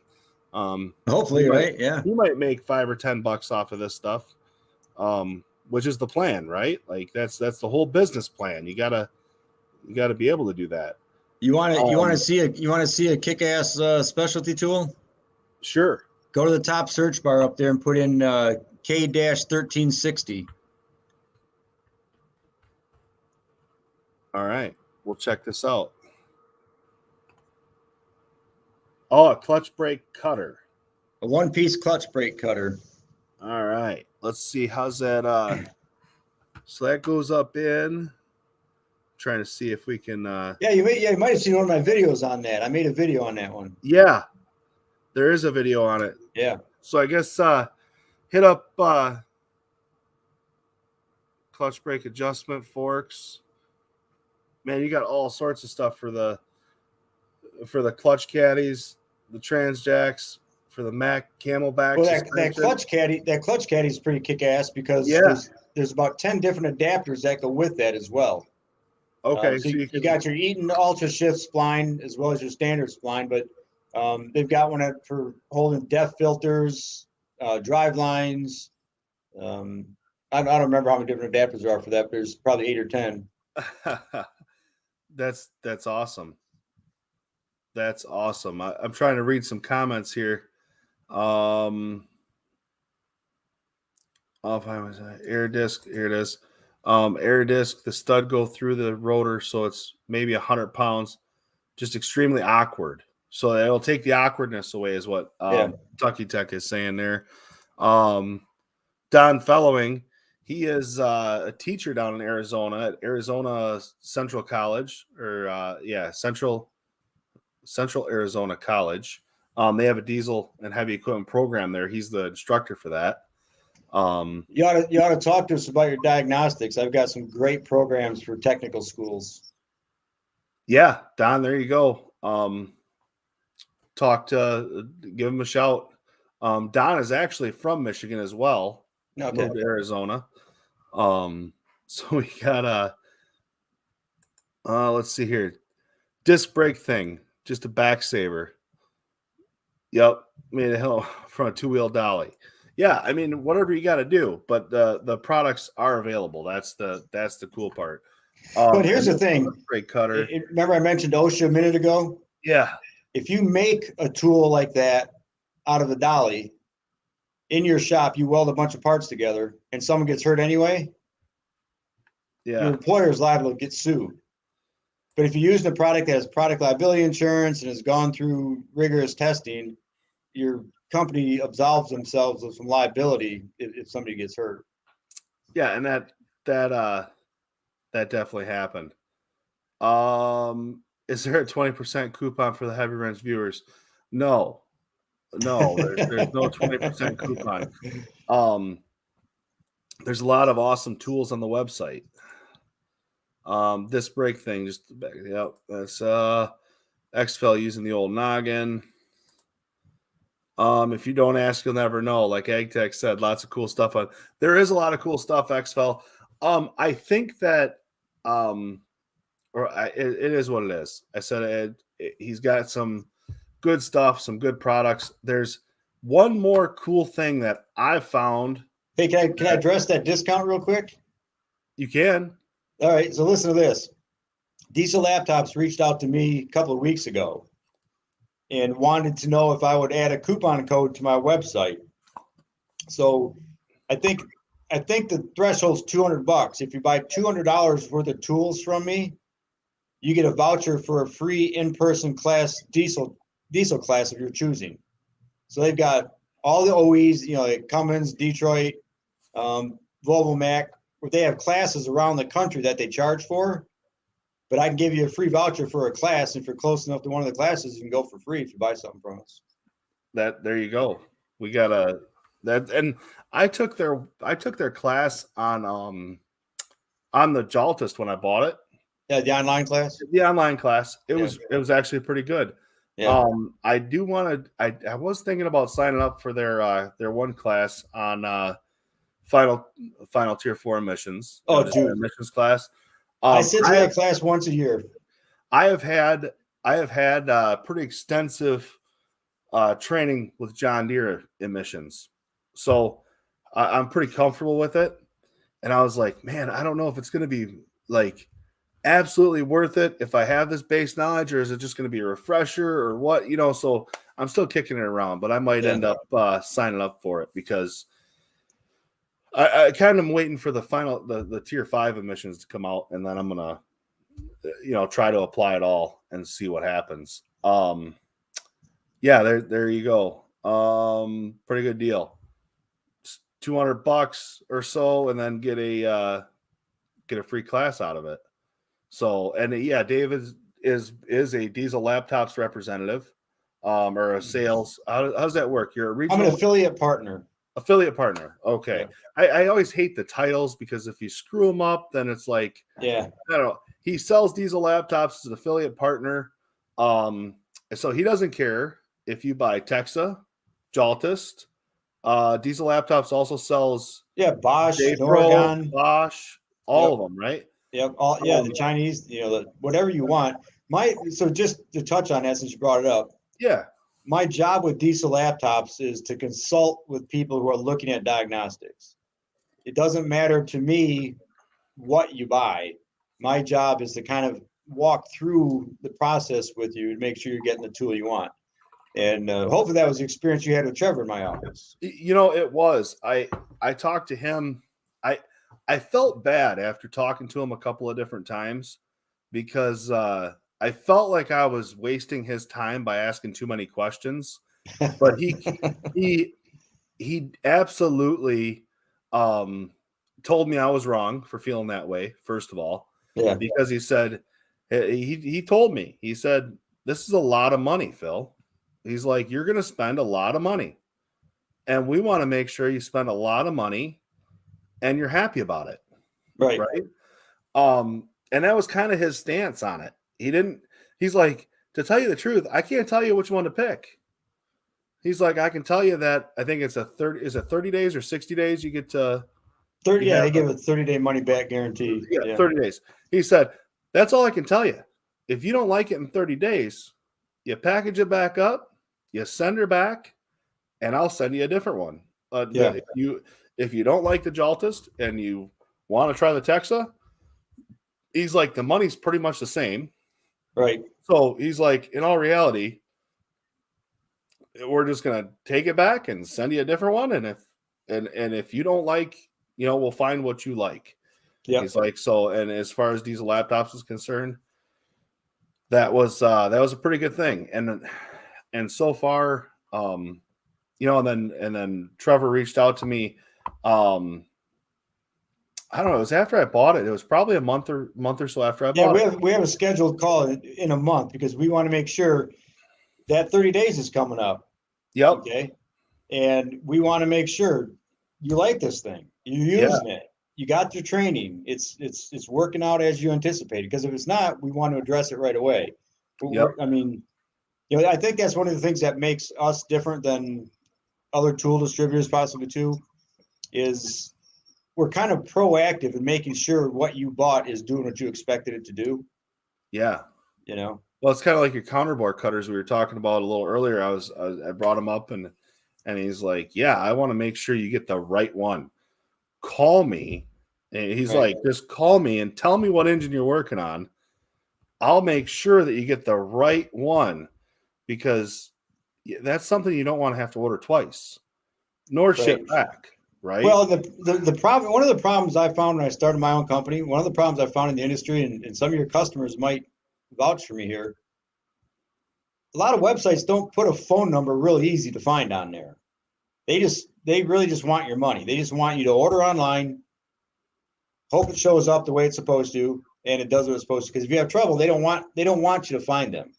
[SPEAKER 2] Hopefully, right? Yeah.
[SPEAKER 1] You might make $5 or $10 off of this stuff, which is the plan, right? Like that's the whole business plan. You gotta be able to do that.
[SPEAKER 2] You want to see a kick-ass specialty tool?
[SPEAKER 1] Sure.
[SPEAKER 2] Go to the top search bar up there and put in K-1360.
[SPEAKER 1] All right, we'll check this out. Oh, a clutch brake cutter.
[SPEAKER 2] A one-piece clutch brake cutter.
[SPEAKER 1] All right, let's see how's that. So that goes up in. Trying to see if we can.
[SPEAKER 2] You might have seen one of my videos on that. I made a video on that one.
[SPEAKER 1] Yeah, there is a video on it.
[SPEAKER 2] Yeah.
[SPEAKER 1] So I guess hit up clutch brake adjustment forks. Man, you got all sorts of stuff for the clutch caddies, the trans jacks, for the Mac Camelback.
[SPEAKER 2] Well, that clutch caddy is pretty kick-ass because there's about 10 different adapters that go with that as well.
[SPEAKER 1] Okay,
[SPEAKER 2] so you got your Eaton Ultra Shift spline as well as your standard spline, but they've got one for holding DEF filters, drive lines. I don't remember how many different adapters there are for that, but there's probably 8 or 10.
[SPEAKER 1] That's awesome. That's awesome. I'm trying to read some comments here. If I was air disc, here it is. Air disc, the stud go through the rotor, so it's maybe 100 pounds. Just extremely awkward. So it'll take the awkwardness away, is what Tucky Tech is saying there. Don Fellowing, he is a teacher down in Arizona at Arizona Central College, or Central Arizona College. They have a diesel and heavy equipment program there. He's the instructor for that.
[SPEAKER 2] You ought to talk to us about your diagnostics. I've got some great programs for technical schools.
[SPEAKER 1] Yeah, Don, there you go. Give him a shout. Don is actually from Michigan as well.
[SPEAKER 2] Okay.
[SPEAKER 1] Moved to Arizona. So we got let's see here. Disc brake thing, just a back saver. Yep, made a hill from a 2-wheel dolly. Yeah, I mean, whatever you got to do, but the products are available. That's the cool part.
[SPEAKER 2] But here's the thing.
[SPEAKER 1] Brake cutter.
[SPEAKER 2] Remember I mentioned OSHA a minute ago?
[SPEAKER 1] Yeah.
[SPEAKER 2] If you make a tool like that out of a dolly in your shop, you weld a bunch of parts together and someone gets hurt anyway, your employer is liable to get sued. But if you're using a product that has product liability insurance and has gone through rigorous testing, your company absolves themselves of some liability if somebody gets hurt.
[SPEAKER 1] Yeah, and that definitely happened. Is there a 20% coupon for the Heavy Wrench viewers? No, there's no 20% coupon. There's a lot of awesome tools on the website. This brake thing, just that's XFL using the old noggin. If you don't ask, you'll never know. Like AgTech said, lots of cool stuff on. There is a lot of cool stuff, XFL. I think that it is what it is. I said he's got some good stuff, some good products. There's one more cool thing that I've found.
[SPEAKER 2] Hey, can I address that discount real quick?
[SPEAKER 1] You can.
[SPEAKER 2] All right, so listen to this. Diesel Laptops reached out to me a couple of weeks ago and wanted to know if I would add a coupon code to my website. So I think the threshold's $200. If you buy $200 worth of tools from me, you get a voucher for a free in-person class diesel class of your choosing. So they've got all the OEs, like Cummins, Detroit, Volvo, Mac, where they have classes around the country that they charge for. But I can give you a free voucher for a class. If you're close enough to one of the classes, you can go for free if you buy something from us.
[SPEAKER 1] There you go. We got that, and I took their class on the Jaltist when I bought it.
[SPEAKER 2] Yeah, the online class.
[SPEAKER 1] The online class. It was actually pretty good.
[SPEAKER 2] Yeah.
[SPEAKER 1] I do want to. I was thinking about signing up for their one class on final tier 4 emissions.
[SPEAKER 2] Oh, dude,
[SPEAKER 1] emissions class.
[SPEAKER 2] I sit through that class once a year.
[SPEAKER 1] I have had pretty extensive training with John Deere emissions, so I'm pretty comfortable with it. And I was like, man, I don't know if it's going to be like absolutely worth it if I have this base knowledge, or is it just going to be a refresher or what, so I'm still kicking it around, but I might end up signing up for it because I kind of am waiting for the tier 5 emissions to come out, and then I'm going to, try to apply it all and see what happens. Yeah, there you go. Pretty good deal. $200 or so, and then get a free class out of it. So, and yeah, David is a Diesel Laptops representative, or a sales. How does that work? You're a regional.
[SPEAKER 2] I'm an affiliate partner.
[SPEAKER 1] Affiliate partner. Okay. Yeah. I always hate the titles because if you screw them up, then it's like,
[SPEAKER 2] I
[SPEAKER 1] don't know. He sells Diesel Laptops as an affiliate partner. So he doesn't care if you buy Texa, Jaltist. Diesel Laptops also sells
[SPEAKER 2] Bosch, Oregon,
[SPEAKER 1] Bosch, all of them, right?
[SPEAKER 2] Yep. The Chinese, whatever you want. So just to touch on that, since you brought it up.
[SPEAKER 1] Yeah.
[SPEAKER 2] My job with Diesel Laptops is to consult with people who are looking at diagnostics. It doesn't matter to me what you buy. My job is to kind of walk through the process with you and make sure you're getting the tool you want. And hopefully that was the experience you had with Trevor in my office.
[SPEAKER 1] It was. I talked to him. I felt bad after talking to him a couple of different times because I felt like I was wasting his time by asking too many questions. But he absolutely told me I was wrong for feeling that way, first of all.
[SPEAKER 2] Yeah.
[SPEAKER 1] Because he said, he told me, he said, this is a lot of money, Phil. He's like, you're going to spend a lot of money, and we want to make sure you spend a lot of money and you're happy about it.
[SPEAKER 2] Right.
[SPEAKER 1] And that was kind of his stance on it. He's like, to tell you the truth, I can't tell you which one to pick. He's like, I can tell you that I think it's 30 days or 60 days you get to
[SPEAKER 2] 30. Yeah, they give a 30-day money back guarantee.
[SPEAKER 1] Yeah, 30 days. He said, that's all I can tell you. If you don't like it in 30 days, you package it back up, you send her back, and I'll send you a different one. If you don't like the Jaltist and you want to try the Texa, he's like, the money's pretty much the same.
[SPEAKER 2] Right.
[SPEAKER 1] So he's like, in all reality, we're just gonna take it back and send you a different one. And if you don't like, we'll find what you like.
[SPEAKER 2] Yeah.
[SPEAKER 1] He's like, so, and as far as Diesel Laptops is concerned, that was a pretty good thing. And so far, and then Trevor reached out to me. I don't know. It was after I bought it. It was probably a month or so after I bought it.
[SPEAKER 2] We have a scheduled call in a month because we want to make sure that 30 days is coming up.
[SPEAKER 1] Yep.
[SPEAKER 2] Okay. And we want to make sure you like this thing. You're using it. You got your training. It's working out as you anticipated. Because if it's not, we want to address it right away.
[SPEAKER 1] Yep.
[SPEAKER 2] I mean, I think that's one of the things that makes us different than other tool distributors possibly too, is we're kind of proactive in making sure what you bought is doing what you expected it to do.
[SPEAKER 1] Yeah.
[SPEAKER 2] Well,
[SPEAKER 1] it's kind of like your counterbore cutters we were talking about a little earlier. I brought him up and he's like, yeah, I want to make sure you get the right one. Call me. And he's like, just call me and tell me what engine you're working on. I'll make sure that you get the right one, because that's something you don't want to have to order twice, nor ship back. Right.
[SPEAKER 2] Well, the problem, one of the problems I found when I started my own company, one of the problems I found in the industry, and some of your customers might vouch for me here, a lot of websites don't put a phone number real easy to find on there. they really just want your money. They just want you to order online, hope it shows up the way it's supposed to, and it does what it's supposed to. Because if you have trouble, they don't want you to find them.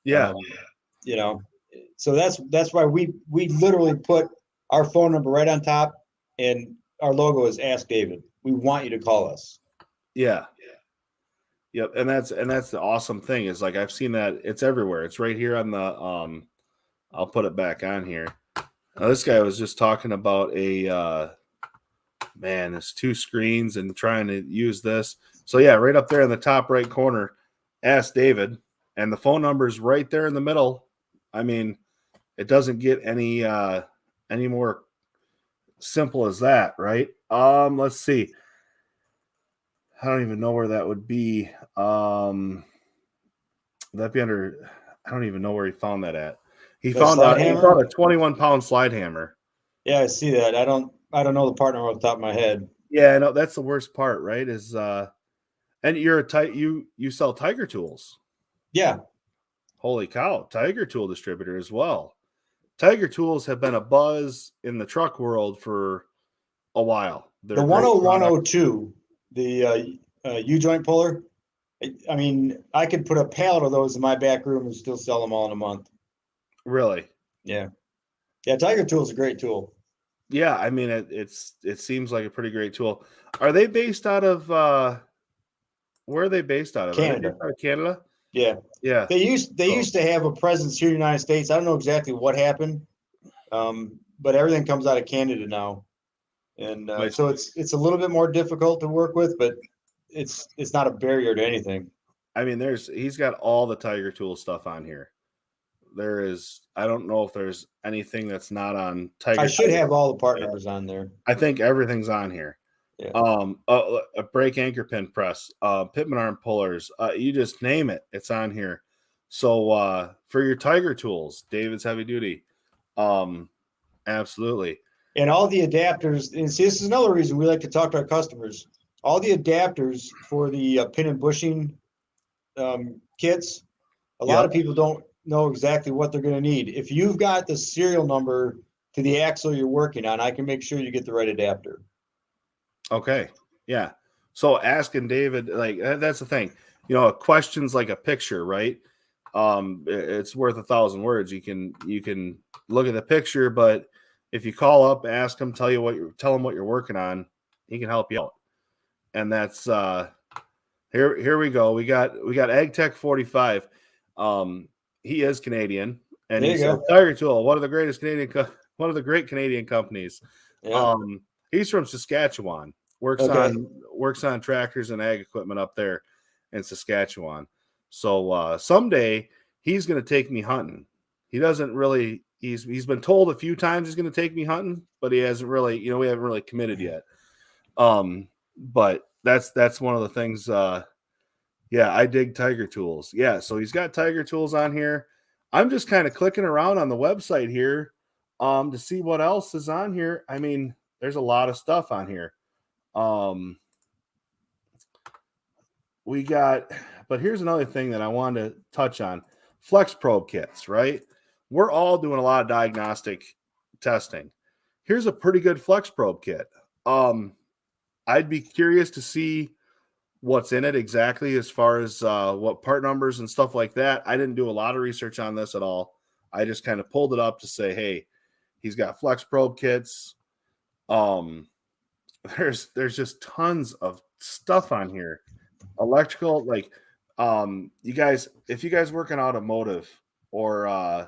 [SPEAKER 1] Yeah.
[SPEAKER 2] You know, so that's why we literally put our phone number right on top, and our logo is Ask David. We want you to call us.
[SPEAKER 1] Yeah. Yep. And that's the awesome thing is like I've seen that it's everywhere. It's right here on the I'll put it back on here. Now, this guy was just talking about a man, there's two screens and trying to use this. So yeah, right up there in the top right corner, Ask David, and the phone number is right there in the middle. I mean, it doesn't get any more simple as that, right? Let's see. I don't even know where that would be. That'd be under. I don't even know where he found that at. He found
[SPEAKER 2] slide
[SPEAKER 1] he
[SPEAKER 2] hammer?
[SPEAKER 1] found a 21-pound slide hammer.
[SPEAKER 2] Yeah, I see that. I don't know the part number off the top of my head.
[SPEAKER 1] Yeah, no, that's the worst part, right? Is and you're you sell Tiger tools.
[SPEAKER 2] Yeah.
[SPEAKER 1] Holy cow, Tiger tool distributor as well. Tiger tools have been a buzz in the truck world for a while. They're
[SPEAKER 2] The
[SPEAKER 1] great products.
[SPEAKER 2] 10102, the U-joint puller. I mean, I could put a pallet of those in my back room and still sell them all in a month.
[SPEAKER 1] Really?
[SPEAKER 2] Yeah. Yeah, Tiger tool is a great tool.
[SPEAKER 1] Yeah, I mean it seems like a pretty great tool. Are they based out of where are they based out of?
[SPEAKER 2] Canada.
[SPEAKER 1] Are they based out of Canada?
[SPEAKER 2] Yeah.
[SPEAKER 1] Yeah.
[SPEAKER 2] They used to have a presence here in the United States. I don't know exactly what happened. But everything comes out of Canada now. And so it's a little bit more difficult to work with, but it's not a barrier to anything.
[SPEAKER 1] I mean, he's got all the Tiger tool stuff on here. There is, I don't know if there's anything that's not on Tiger.
[SPEAKER 2] I should have all the part numbers on there.
[SPEAKER 1] I think everything's on here.
[SPEAKER 2] Yeah.
[SPEAKER 1] A brake anchor pin press, Pitman arm pullers, you just name it, it's on here. So for your Tiger tools, David's heavy duty, absolutely.
[SPEAKER 2] And all the adapters, and see, this is another reason we like to talk to our customers. All the adapters for the pin and bushing kits, a lot of people don't know exactly what they're going to need. If you've got the serial number to the axle you're working on, I can make sure you get the right adapter.
[SPEAKER 1] Okay. Yeah. So asking David, like that's the thing, a question's like a picture, right? It's worth 1,000 words. You can look at the picture, but if you call up, ask him, tell him what you're working on, he can help you out. And that's here we go. We got AgTech 45. He is Canadian, and he's a Tiger Tool, one of the great Canadian companies.
[SPEAKER 2] Yeah.
[SPEAKER 1] He's from Saskatchewan. Works on tractors and ag equipment up there in Saskatchewan. So someday he's going to take me hunting. He doesn't really. He's been told a few times he's going to take me hunting, but he hasn't really. We haven't really committed yet. But that's one of the things. Yeah, I dig Tiger tools. Yeah, so he's got Tiger tools on here. I'm just kind of clicking around on the website here to see what else is on here. I mean, there's a lot of stuff on here. We got, but here's another thing that I wanted to touch on. Flex probe kits, right? We're all doing a lot of diagnostic testing. Here's a pretty good flex probe kit. I'd be curious to see what's in it exactly as far as what part numbers and stuff like that. I didn't do a lot of research on this at all. I just kind of pulled it up to say, hey, he's got flex probe kits. There's just tons of stuff on here. Electrical, like you guys, if you guys work in automotive or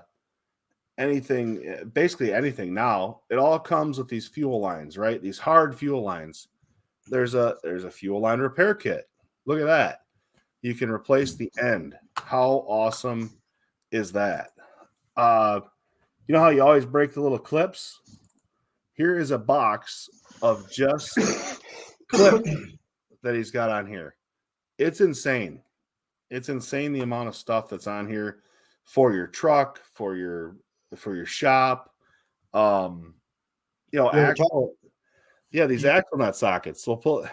[SPEAKER 1] anything, basically anything now, it all comes with these fuel lines, right? These hard fuel lines. There's a fuel line repair kit. Look at that. You can replace the end. How awesome is that? You know how you always break the little clips? Here is a box of just clips that he's got on here. It's insane. It's insane the amount of stuff that's on here for your truck, for your shop. These axle nut sockets. So we'll pull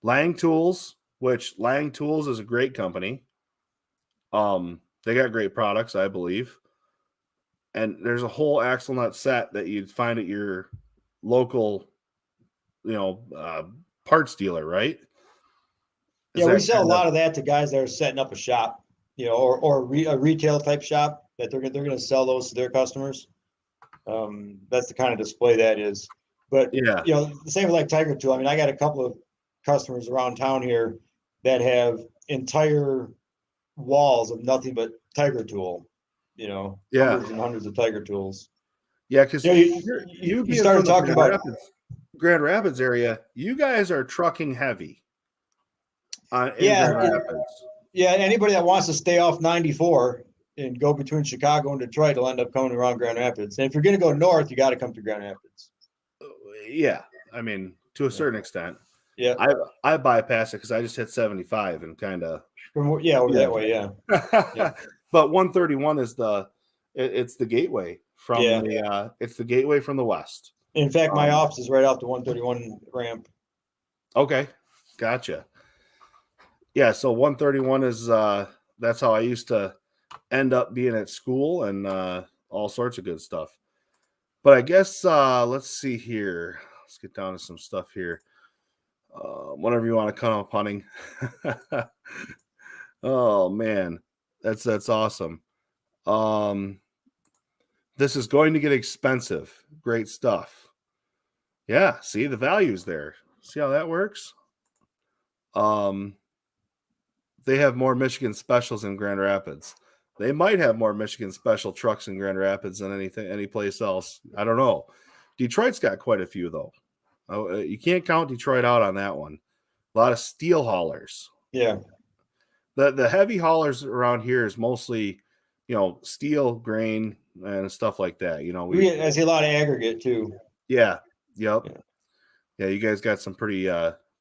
[SPEAKER 1] Lang Tools, which Lang Tools is a great company. They got great products, I believe. And there's a whole axle nut set that you'd find at your local, parts dealer, right? Is
[SPEAKER 2] Yeah, we
[SPEAKER 1] that
[SPEAKER 2] sell a
[SPEAKER 1] kind of
[SPEAKER 2] lot of that to guys that are setting up a shop, a retail type shop that they're going to sell those to their customers. That's the kind of display that is. But
[SPEAKER 1] yeah,
[SPEAKER 2] the same with like Tiger Tool. I mean, I got a couple of customers around town here that have entire walls of nothing but Tiger Tool.
[SPEAKER 1] yeah,
[SPEAKER 2] Hundreds and hundreds of Tiger Tools.
[SPEAKER 1] yeah. Because you
[SPEAKER 2] You
[SPEAKER 1] being
[SPEAKER 2] started
[SPEAKER 1] from the
[SPEAKER 2] talking about
[SPEAKER 1] Grand Rapids area, you guys are trucking heavy in
[SPEAKER 2] yeah,
[SPEAKER 1] Grand Rapids.
[SPEAKER 2] yeah. Anybody that wants to stay off 94 and go between Chicago and Detroit will end up coming around Grand Rapids. And if you're going to go north, you got to come to Grand Rapids.
[SPEAKER 1] Yeah, I mean, to a certain extent.
[SPEAKER 2] Yeah.
[SPEAKER 1] I bypass it because I just hit 75 and kind of
[SPEAKER 2] Over that way. Yeah. Yeah.
[SPEAKER 1] But 131 is it's the gateway from it's the gateway from the west.
[SPEAKER 2] In fact, my office is right off the 131 ramp.
[SPEAKER 1] Okay, gotcha. Yeah, so 131 is that's how I used to end up being at school and all sorts of good stuff. But I guess let's see here. Let's get down to some stuff here. Whenever you want to come up hunting. Oh man, that's awesome. This is going to get expensive. Great stuff. Yeah, see the values there. See how that works? They have more Michigan specials in Grand Rapids. They might have more Michigan special trucks in Grand Rapids than any place else. I don't know. Detroit's got quite a few though. You can't count Detroit out on that one. A lot of steel haulers.
[SPEAKER 2] Yeah.
[SPEAKER 1] The heavy haulers around here is mostly, steel, grain, and stuff like that.
[SPEAKER 2] I see a lot of aggregate too.
[SPEAKER 1] Yeah. Yep. Yeah. You guys got some pretty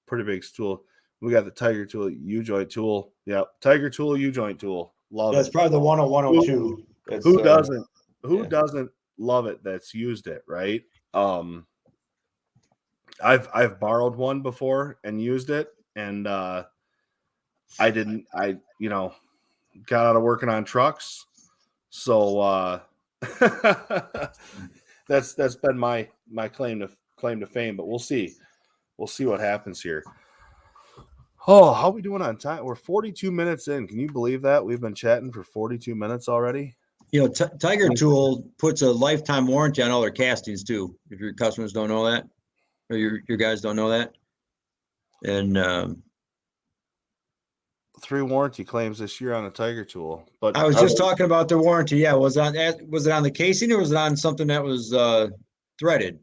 [SPEAKER 1] big tool. We got the Tiger Tool, U-joint tool. Yep. Tiger Tool, U-joint tool. Love it.
[SPEAKER 2] That's probably the 10102.
[SPEAKER 1] Who doesn't? Who doesn't love it? That's used it, right? I've borrowed one before and used it, and I got out of working on trucks, so that's been my claim to fame. But we'll see what happens here. Oh, how are we doing on time? We're 42 minutes in. Can you believe that we've been chatting for 42 minutes already?
[SPEAKER 2] Tiger Tool puts a lifetime warranty on all their castings too. If your customers don't know that, or your guys don't know that, and
[SPEAKER 1] 3 warranty claims this year on a Tiger Tool. But
[SPEAKER 2] I was just talking about the warranty. Yeah, was it on the casing or was it on something that was threaded?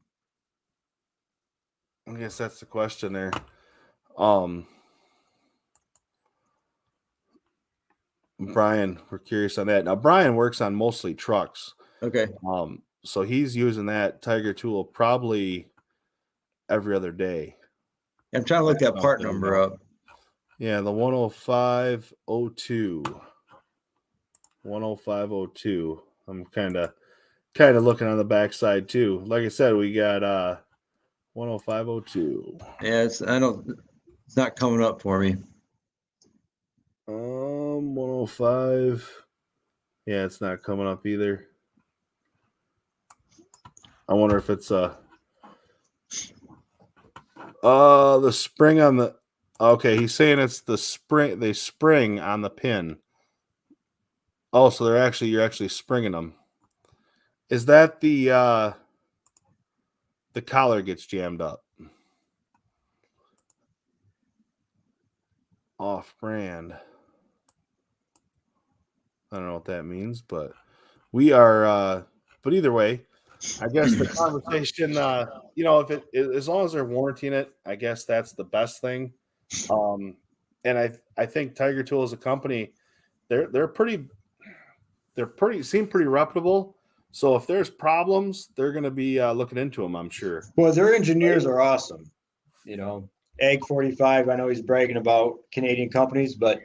[SPEAKER 1] I guess that's the question there. Brian, we're curious on that. Now, Brian works on mostly trucks.
[SPEAKER 2] Okay.
[SPEAKER 1] So he's using that Tiger Tool probably every other day.
[SPEAKER 2] I'm trying to look that part number up.
[SPEAKER 1] Yeah, the 10502. 10502. I'm kind of looking on the backside too. Like I said, we got 10502.
[SPEAKER 2] Yeah, it's not coming up for me.
[SPEAKER 1] 105. Yeah, it's not coming up either. I wonder if it's the spring on the. Okay, he's saying it's the spring. They spring on the pin. Oh, so you're actually springing them. Is that the collar gets jammed up? Off brand. I don't know what that means, but we are. But either way, I guess the conversation. If it as long as they're warranting it, I guess that's the best thing. And I think Tiger Tool as a company, they're seem pretty reputable. So if there's problems, they're going to be looking into them, I'm sure.
[SPEAKER 2] Well, their engineers are awesome. Ag 45. I know he's bragging about Canadian companies, but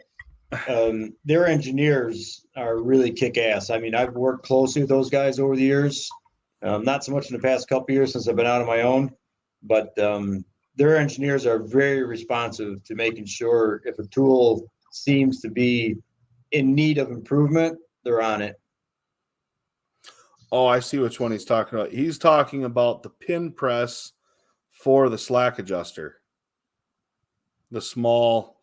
[SPEAKER 2] their engineers are really kick ass. I mean, I've worked closely with those guys over the years. Not so much in the past couple of years since I've been out on my own, but their engineers are very responsive to making sure if a tool seems to be in need of improvement, they're on it.
[SPEAKER 1] Oh, I see which one he's talking about. He's talking about the pin press for the slack adjuster. The small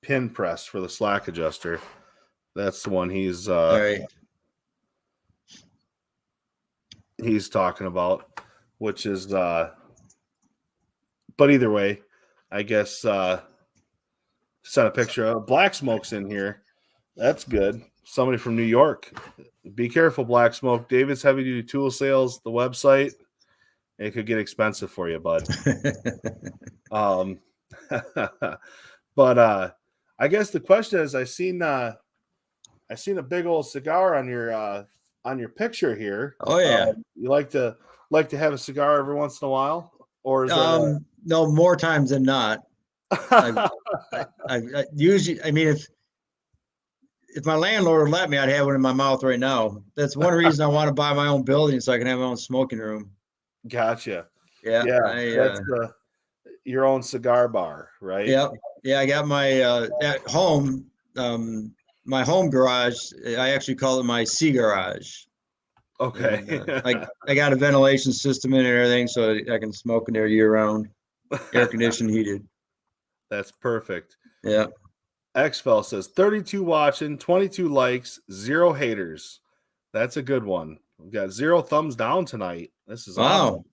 [SPEAKER 1] pin press for the slack adjuster. That's the one he's
[SPEAKER 2] All right.
[SPEAKER 1] talking about, which is but either way, I guess sent a picture of Black Smoke's in here. That's good. Somebody from New York. Be careful, Black Smoke. David's Heavy Duty Tool Sales, the website. It could get expensive for you, bud. But I guess the question is, I seen a big old cigar on your picture here.
[SPEAKER 2] Oh yeah.
[SPEAKER 1] You like to have a cigar every once in a while, or is that
[SPEAKER 2] No, more times than not. I usually, I mean, if my landlord would let me, I'd have one in my mouth right now. That's one reason I want to buy my own building so I can have my own smoking room.
[SPEAKER 1] Gotcha.
[SPEAKER 2] Yeah.
[SPEAKER 1] That's your own cigar bar, right?
[SPEAKER 2] Yeah. Yeah. I got my at home, my home garage. I actually call it my sea garage.
[SPEAKER 1] Okay.
[SPEAKER 2] And, I got a ventilation system in it and everything, so I can smoke in there year round, air conditioned, heated.
[SPEAKER 1] That's perfect.
[SPEAKER 2] Yeah.
[SPEAKER 1] XFell says 32 watching, 22 likes, 0 haters. That's a good one. We've got 0 thumbs down tonight. This is
[SPEAKER 2] wow.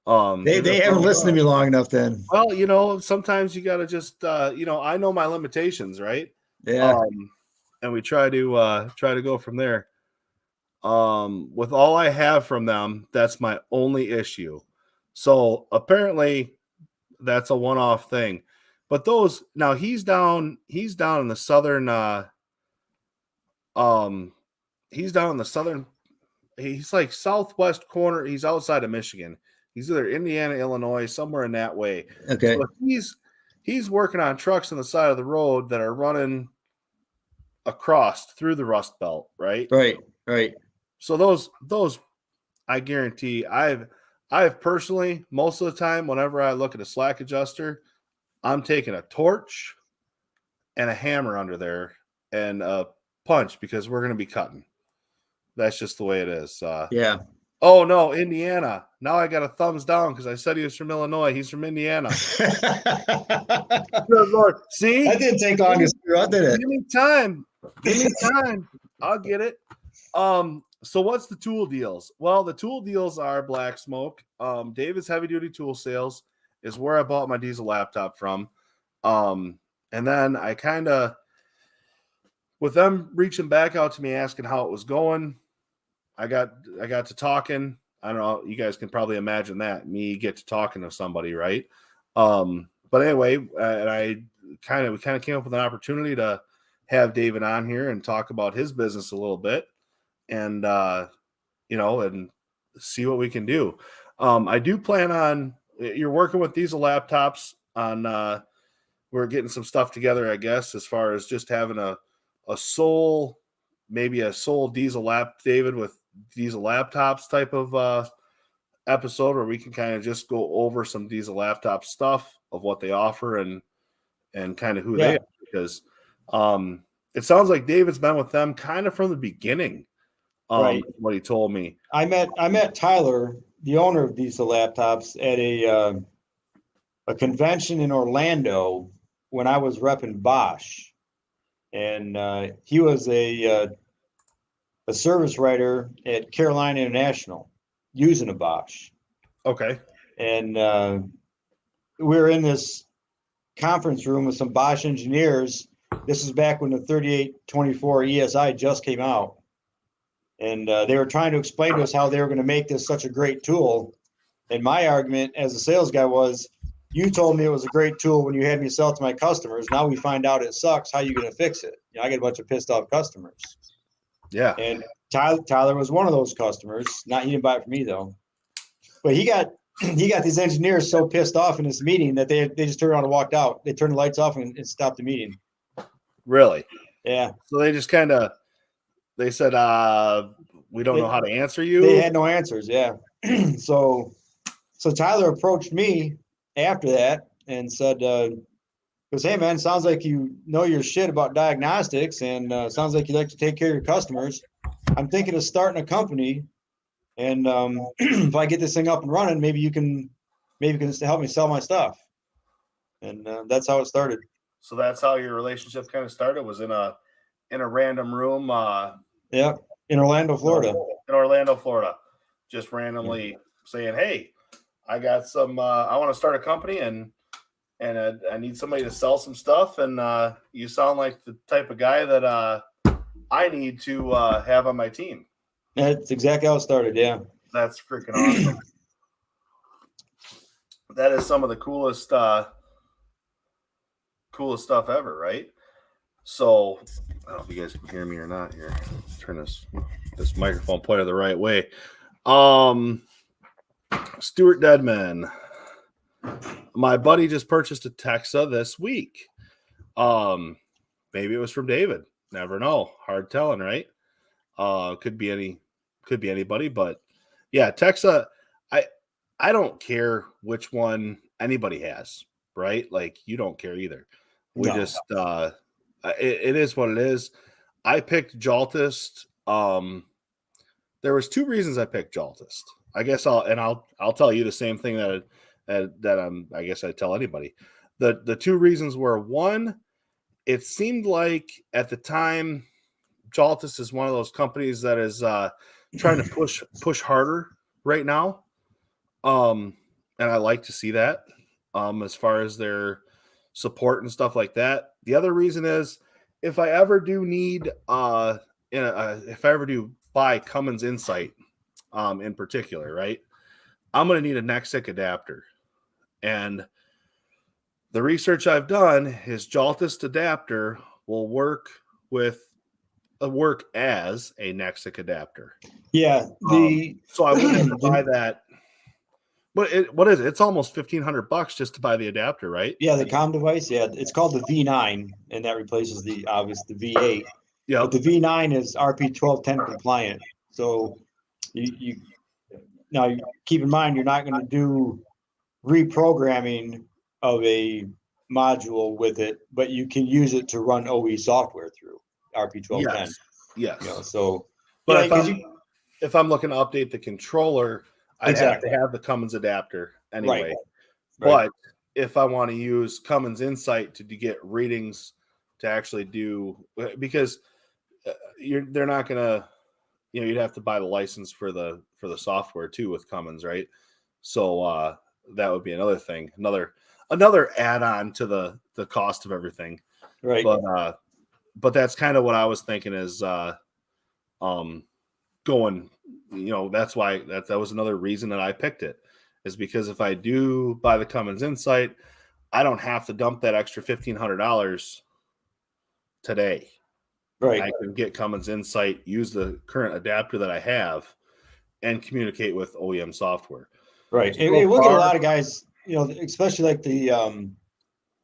[SPEAKER 1] Awesome.
[SPEAKER 2] They haven't listened to me long enough then.
[SPEAKER 1] Well, sometimes you got to just I know my limitations, right?
[SPEAKER 2] Yeah.
[SPEAKER 1] And we try to go from there. With all I have from them, that's my only issue. So apparently that's a one-off thing. But those now he's down in the southern he's like southwest corner. He's outside of Michigan. He's either Indiana, Illinois, somewhere in that way.
[SPEAKER 2] Okay.
[SPEAKER 1] So he's working on trucks on the side of the road that are running across through the Rust Belt, right?
[SPEAKER 2] Right.
[SPEAKER 1] So those I guarantee I've personally, most of the time, whenever I look at a slack adjuster, I'm taking a torch and a hammer under there and a punch because we're going to be cutting. That's just the way it is.
[SPEAKER 2] Yeah.
[SPEAKER 1] Oh, no, Indiana. Now I got a thumbs down because I said he was from Illinois. He's from Indiana. Good Lord. See?
[SPEAKER 2] That didn't take long to screw out, did it?
[SPEAKER 1] Give me time. I'll get it. So what's the tool deals? Well, the tool deals are Black Smoke. David's Heavy Duty Tool Sales is where I bought my diesel laptop from. And then I kind of, with them reaching back out to me asking how it was going, I got to talking. I don't know. You guys can probably imagine that, me get to talking to somebody, right? But anyway, and we kind of came up with an opportunity to have David on here and talk about his business a little bit, and and see what we can do. I do plan on, you're working with diesel laptops on. We're getting some stuff together, I guess, as far as just having a sole diesel David with diesel laptops type of episode where we can kind of just go over some diesel laptop stuff of what they offer and kind of who they are, because it sounds like David's been with them kind of from the beginning.
[SPEAKER 2] Right.
[SPEAKER 1] What he told me.
[SPEAKER 2] I met Tyler, the owner of Diesel Laptops, at a convention in Orlando when I was repping Bosch, and he was a service writer at Carolina International using a Bosch.
[SPEAKER 1] Okay.
[SPEAKER 2] And we were in this conference room with some Bosch engineers. This is back when the 3824 ESI just came out. And they were trying to explain to us how they were going to make this such a great tool. And my argument as a sales guy was, you told me it was a great tool when you had me sell it to my customers. Now we find out it sucks. How are you going to fix it? I get a bunch of pissed off customers.
[SPEAKER 1] Yeah.
[SPEAKER 2] And Tyler was one of those customers. He didn't buy it from me though. But he got these engineers so pissed off in this meeting that they just turned around and walked out. They turned the lights off and stopped the meeting.
[SPEAKER 1] Really?
[SPEAKER 2] Yeah.
[SPEAKER 1] So they just they said, we don't know how to answer you.
[SPEAKER 2] They had no answers. Yeah. So Tyler approached me after that and said, goes, hey man, sounds like you know your shit about diagnostics and sounds like you like to take care of your customers. I'm thinking of starting a company, and if I get this thing up and running, maybe you can help me sell my stuff. And that's how it started.
[SPEAKER 1] So that's how your relationship kind of started, was in a random room.
[SPEAKER 2] Yeah, in Orlando, Florida.
[SPEAKER 1] In Orlando, Florida, just randomly saying, "Hey, I got some. I want to start a company, and I need somebody to sell some stuff. And you sound like the type of guy that I need to have on my team."
[SPEAKER 2] That's exactly how it started. Yeah,
[SPEAKER 1] that's freaking awesome. That is some of the coolest stuff ever, right? So I don't know if you guys can hear me or not here. Turn this microphone pointed the right way. Stuart Deadman. My buddy just purchased a Texa this week. Maybe it was from David. Never know. Hard telling, right? Could be anybody, but yeah, Texa. I don't care which one anybody has, right? Like, you don't care either. We just it is what it is. I picked Jaltist. There was two reasons I picked Jaltist. I guess I'll tell you the same thing that I guess I tell anybody. The two reasons were, one, it seemed like at the time Jaltist is one of those companies that is trying to push harder right now. And I like to see that as far as their support and stuff like that. The other reason is, if I ever do need if I ever do buy Cummins Insight in particular, right, I'm going to need a Nexic adapter. And the research I've done is Jaltist adapter will work as a Nexic adapter.
[SPEAKER 2] Yeah.
[SPEAKER 1] So I wouldn't have to buy that. But what is it? It's almost $1,500 just to buy the adapter, right?
[SPEAKER 2] Yeah, the comm device. Yeah, it's called the V9, and that replaces the V8.
[SPEAKER 1] Yeah.
[SPEAKER 2] But the V9 is RP1210 compliant. So you now keep in mind, you're not going to do reprogramming of a module with it, but you can use it to run OE software through RP1210.
[SPEAKER 1] Yes.
[SPEAKER 2] So,
[SPEAKER 1] but if I'm looking to update the controller, I'd have to have the Cummins adapter anyway. Right. But if I want to use Cummins Insight to get readings to actually do, because they're not going to, you'd have to buy the license for the software too with Cummins, right? So that would be another thing, another add-on to the cost of everything,
[SPEAKER 2] right?
[SPEAKER 1] But that's kind of what I was thinking is going. That's why that was another reason that I picked it, is because if I do buy the Cummins Insight, I don't have to dump that extra $1,500 today.
[SPEAKER 2] Right.
[SPEAKER 1] I can get Cummins Insight, use the current adapter that I have, and communicate with OEM software.
[SPEAKER 2] Right. So we'll get a lot of guys, especially like the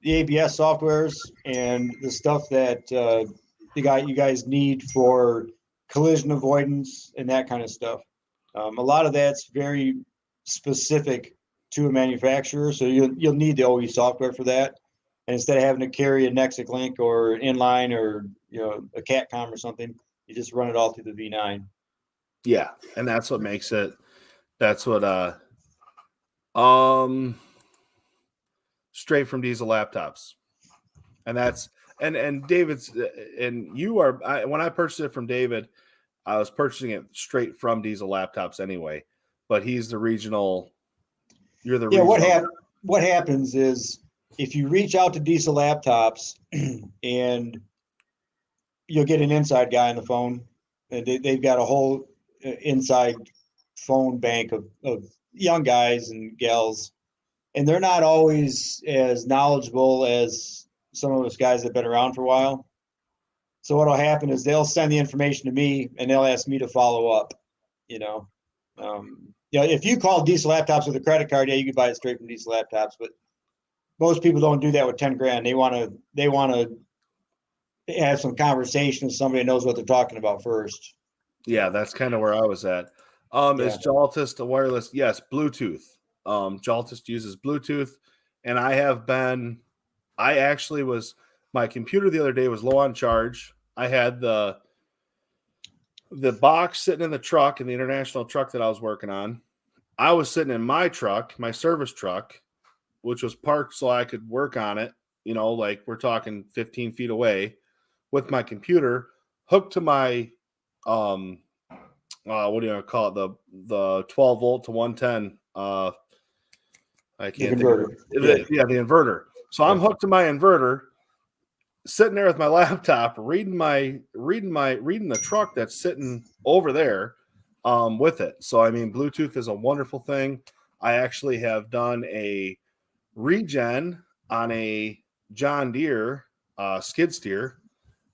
[SPEAKER 2] ABS softwares and the stuff that you guys need for collision avoidance and that kind of stuff. A lot of that's very specific to a manufacturer, so you'll need the OE software for that. And instead of having to carry a Nexic link or an inline or a CATCOM or something, you just run it all through the V9.
[SPEAKER 1] Yeah, and that's what makes it. That's what straight from Diesel laptops, and that's and David's and you are. When I purchased it from David, I was purchasing it straight from Diesel laptops anyway. But he's the regional. You're the regional.
[SPEAKER 2] What happens is, if you reach out to Diesel laptops and you'll get an inside guy on the phone, and they've got a whole inside phone bank of young guys and gals, and they're not always as knowledgeable as some of us guys that have been around for a while. So what'll happen is they'll send the information to me and they'll ask me to follow up. If you call Diesel laptops with a credit card, yeah, you can buy it straight from Diesel laptops, but most people don't do that with 10 grand. They want to have some conversation with somebody who knows what they're talking about first.
[SPEAKER 1] Yeah, that's kind of where I was at. Is Jaltist a wireless? Yes, Bluetooth. Jaltist uses Bluetooth, and I actually was, my computer the other day was low on charge. I had the The box sitting in the truck, in the international truck that I was working on, I was sitting in my truck, my service truck, which was parked so I could work on it, like we're talking 15 feet away with my computer hooked to my, what do you call it? The 12 volt to 110. I
[SPEAKER 2] The
[SPEAKER 1] can't think of
[SPEAKER 2] converter.
[SPEAKER 1] it. Yeah, the inverter. So I'm hooked to my inverter, sitting there with my laptop, reading the truck that's sitting over there, with it. So I mean, Bluetooth is a wonderful thing. I actually have done a regen on a John Deere skid steer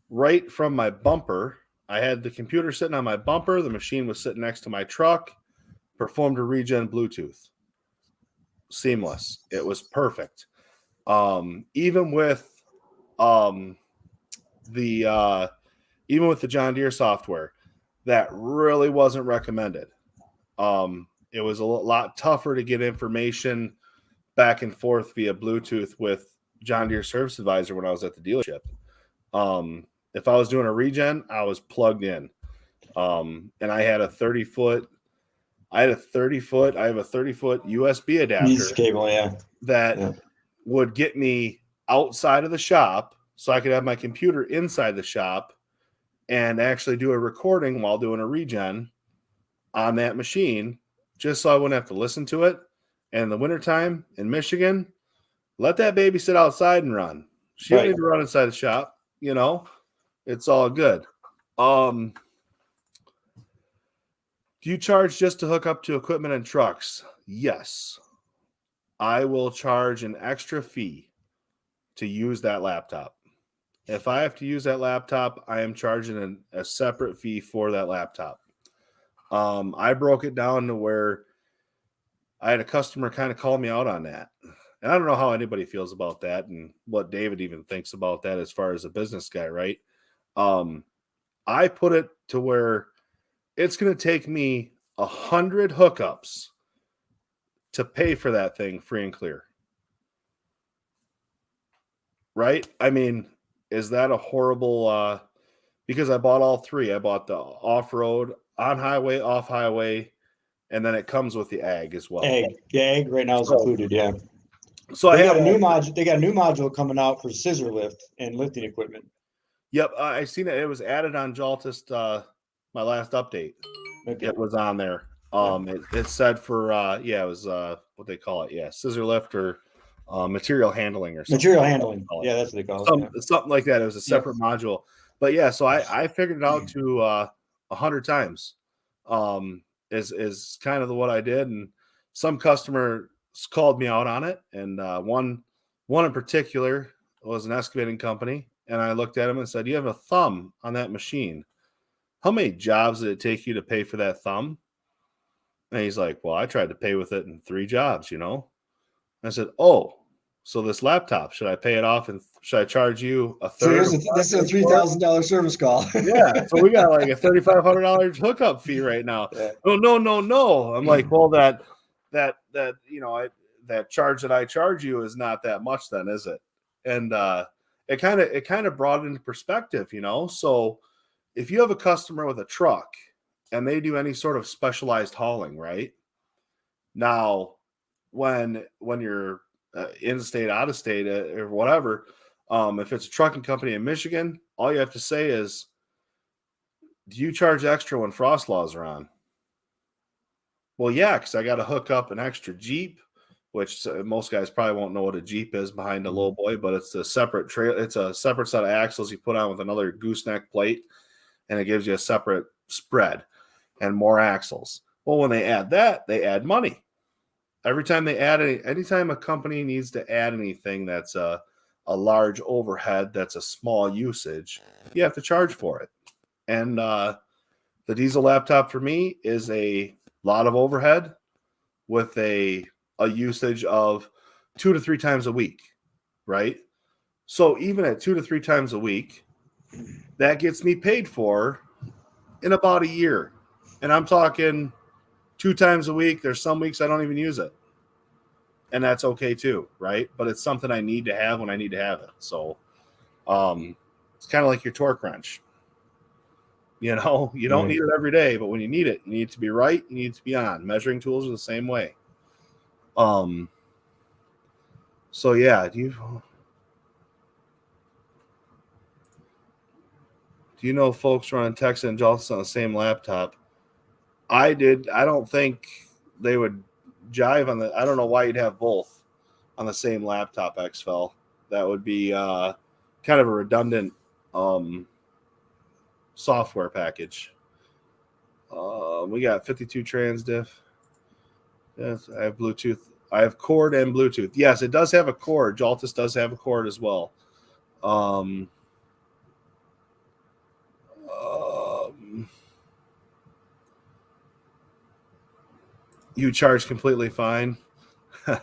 [SPEAKER 1] right from my bumper. I had the computer sitting on my bumper. The machine was sitting next to my truck. Performed a regen Bluetooth. Seamless. It was perfect. Even with um, the even with the John Deere software, that really wasn't recommended. It was a lot tougher to get information back and forth via Bluetooth with John Deere Service Advisor when I was at the dealership. If I was doing a regen, I was plugged in. And I had a 30-foot, I have a 30-foot USB adapter
[SPEAKER 2] cable,
[SPEAKER 1] that would get me outside of the shop so I could have my computer inside the shop and actually do a recording while doing a regen on that machine, just so I wouldn't have to listen to it. And in the wintertime in Michigan, let that baby sit outside and run. She don't need to run inside the shop, it's all good. Do you charge just to hook up to equipment and trucks? Yes. I will charge an extra fee to use that laptop. If I have to use that laptop, I am charging a separate fee for that laptop. I broke it down to where I had a customer kind of call me out on that. And I don't know how anybody feels about that and what David even thinks about that as far as a business guy, right? I put it to where it's going to take me 100 hookups to pay for that thing free and clear. Right? I mean, is that a horrible, because I bought all three. I bought the off-road, on-highway, off-highway, and then it comes with the ag as well.
[SPEAKER 2] Ag right now is included, yeah.
[SPEAKER 1] So
[SPEAKER 2] they got a new module coming out for scissor lift and lifting equipment.
[SPEAKER 1] Yep, I seen it. It was added on Jaltist, my last update. Okay. It was on there. It said for it was what they call it, scissor lift or material handling or something.
[SPEAKER 2] Material handling, that's what they call
[SPEAKER 1] it. Something like that. It was a separate module, but so I figured it out to 100 times. Is kind of what I did, and some customers called me out on it, and one in particular was an excavating company. And I looked at him and said, "You have a thumb on that machine. How many jobs did it take you to pay for that thumb?" And he's like, "Well, I tried to pay with it in 3 jobs, I said, "Oh, so this laptop, should I pay it off and should I charge you a third?"
[SPEAKER 2] So this is a $3,000 service call.
[SPEAKER 1] Yeah. So we got like a $3,500 hookup fee right now. Yeah. No. I'm like, well, that that charge that I charge you is not that much then, is it? And it kind of brought it into perspective, So if you have a customer with a truck and they do any sort of specialized hauling, right? Now, when you're in state, out of state, or whatever, if it's a trucking company in Michigan, all you have to say is, "Do you charge extra when frost laws are on?" Well, yeah, because I got to hook up an extra Jeep, which most guys probably won't know what a Jeep is behind a low boy, but it's a separate trail. It's a separate set of axles you put on with another gooseneck plate, and it gives you a separate spread and more axles. Well, when they add that, they add money. Every time they add anytime a company needs to add anything that's a large overhead, that's a small usage, you have to charge for it. And the diesel laptop for me is a lot of overhead with a usage of 2 to 3 times a week, right? So even at 2 to 3 times a week, that gets me paid for in about a year. And I'm talking 2 times a week. There's some weeks I don't even use it. And that's okay too, right? But it's something I need to have when I need to have it. So it's kind of like your torque wrench. You know, you don't need it every day, but when you need it, you need it to be right. You need it to be on. Measuring tools are the same way. So yeah, do you know folks running Texas and Joltis on the same laptop? I did. I don't think they would jive on the. I don't know why you'd have both on the same laptop, XFL. That would be kind of a redundant software package. We got 52 trans diff. Yes, I have Bluetooth. I have cord and Bluetooth. Yes, it does have a cord. Joltis does have a cord as well. You charge completely fine. A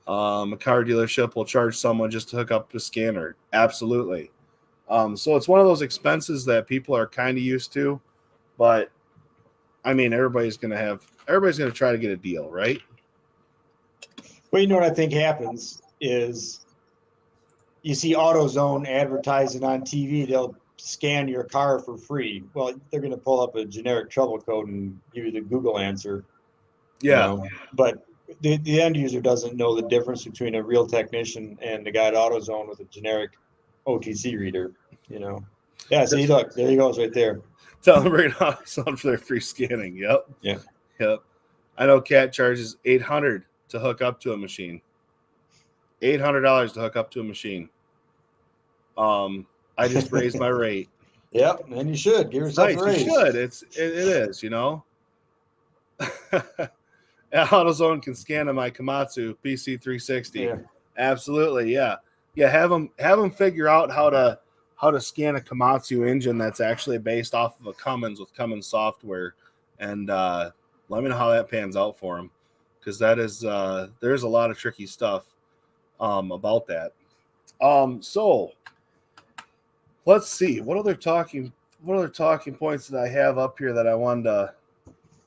[SPEAKER 1] car dealership will charge someone just to hook up a scanner. Absolutely. So it's one of those expenses that people are kind of used to, but I mean, everybody's going to try to get a deal, right?
[SPEAKER 2] Well, you know what I think happens is you see AutoZone advertising on TV. They'll scan your car for free. Well, they're going to pull up a generic trouble code and give you the Google answer.
[SPEAKER 1] Yeah.
[SPEAKER 2] You know? But the end user doesn't know the difference between a real technician and the guy at AutoZone with a generic OTC reader, you know. Yeah, see, look, there he goes right there.
[SPEAKER 1] Tell them to bring AutoZone for their free scanning. Yep.
[SPEAKER 2] Yeah.
[SPEAKER 1] Yep. I know Cat charges $800 to hook up to a machine. $800 to hook up to a machine. I just raised my rate.
[SPEAKER 2] Yep, and you should give yourself a raise.
[SPEAKER 1] You should. It is, you know. AutoZone can scan on my Komatsu PC360.
[SPEAKER 2] Yeah.
[SPEAKER 1] Absolutely, yeah. Have them figure out how to scan a Komatsu engine that's actually based off of a Cummins with Cummins software, and let me know how that pans out for them, because that is there's a lot of tricky stuff about that. So let's see what other talking points that I have up here that I wanted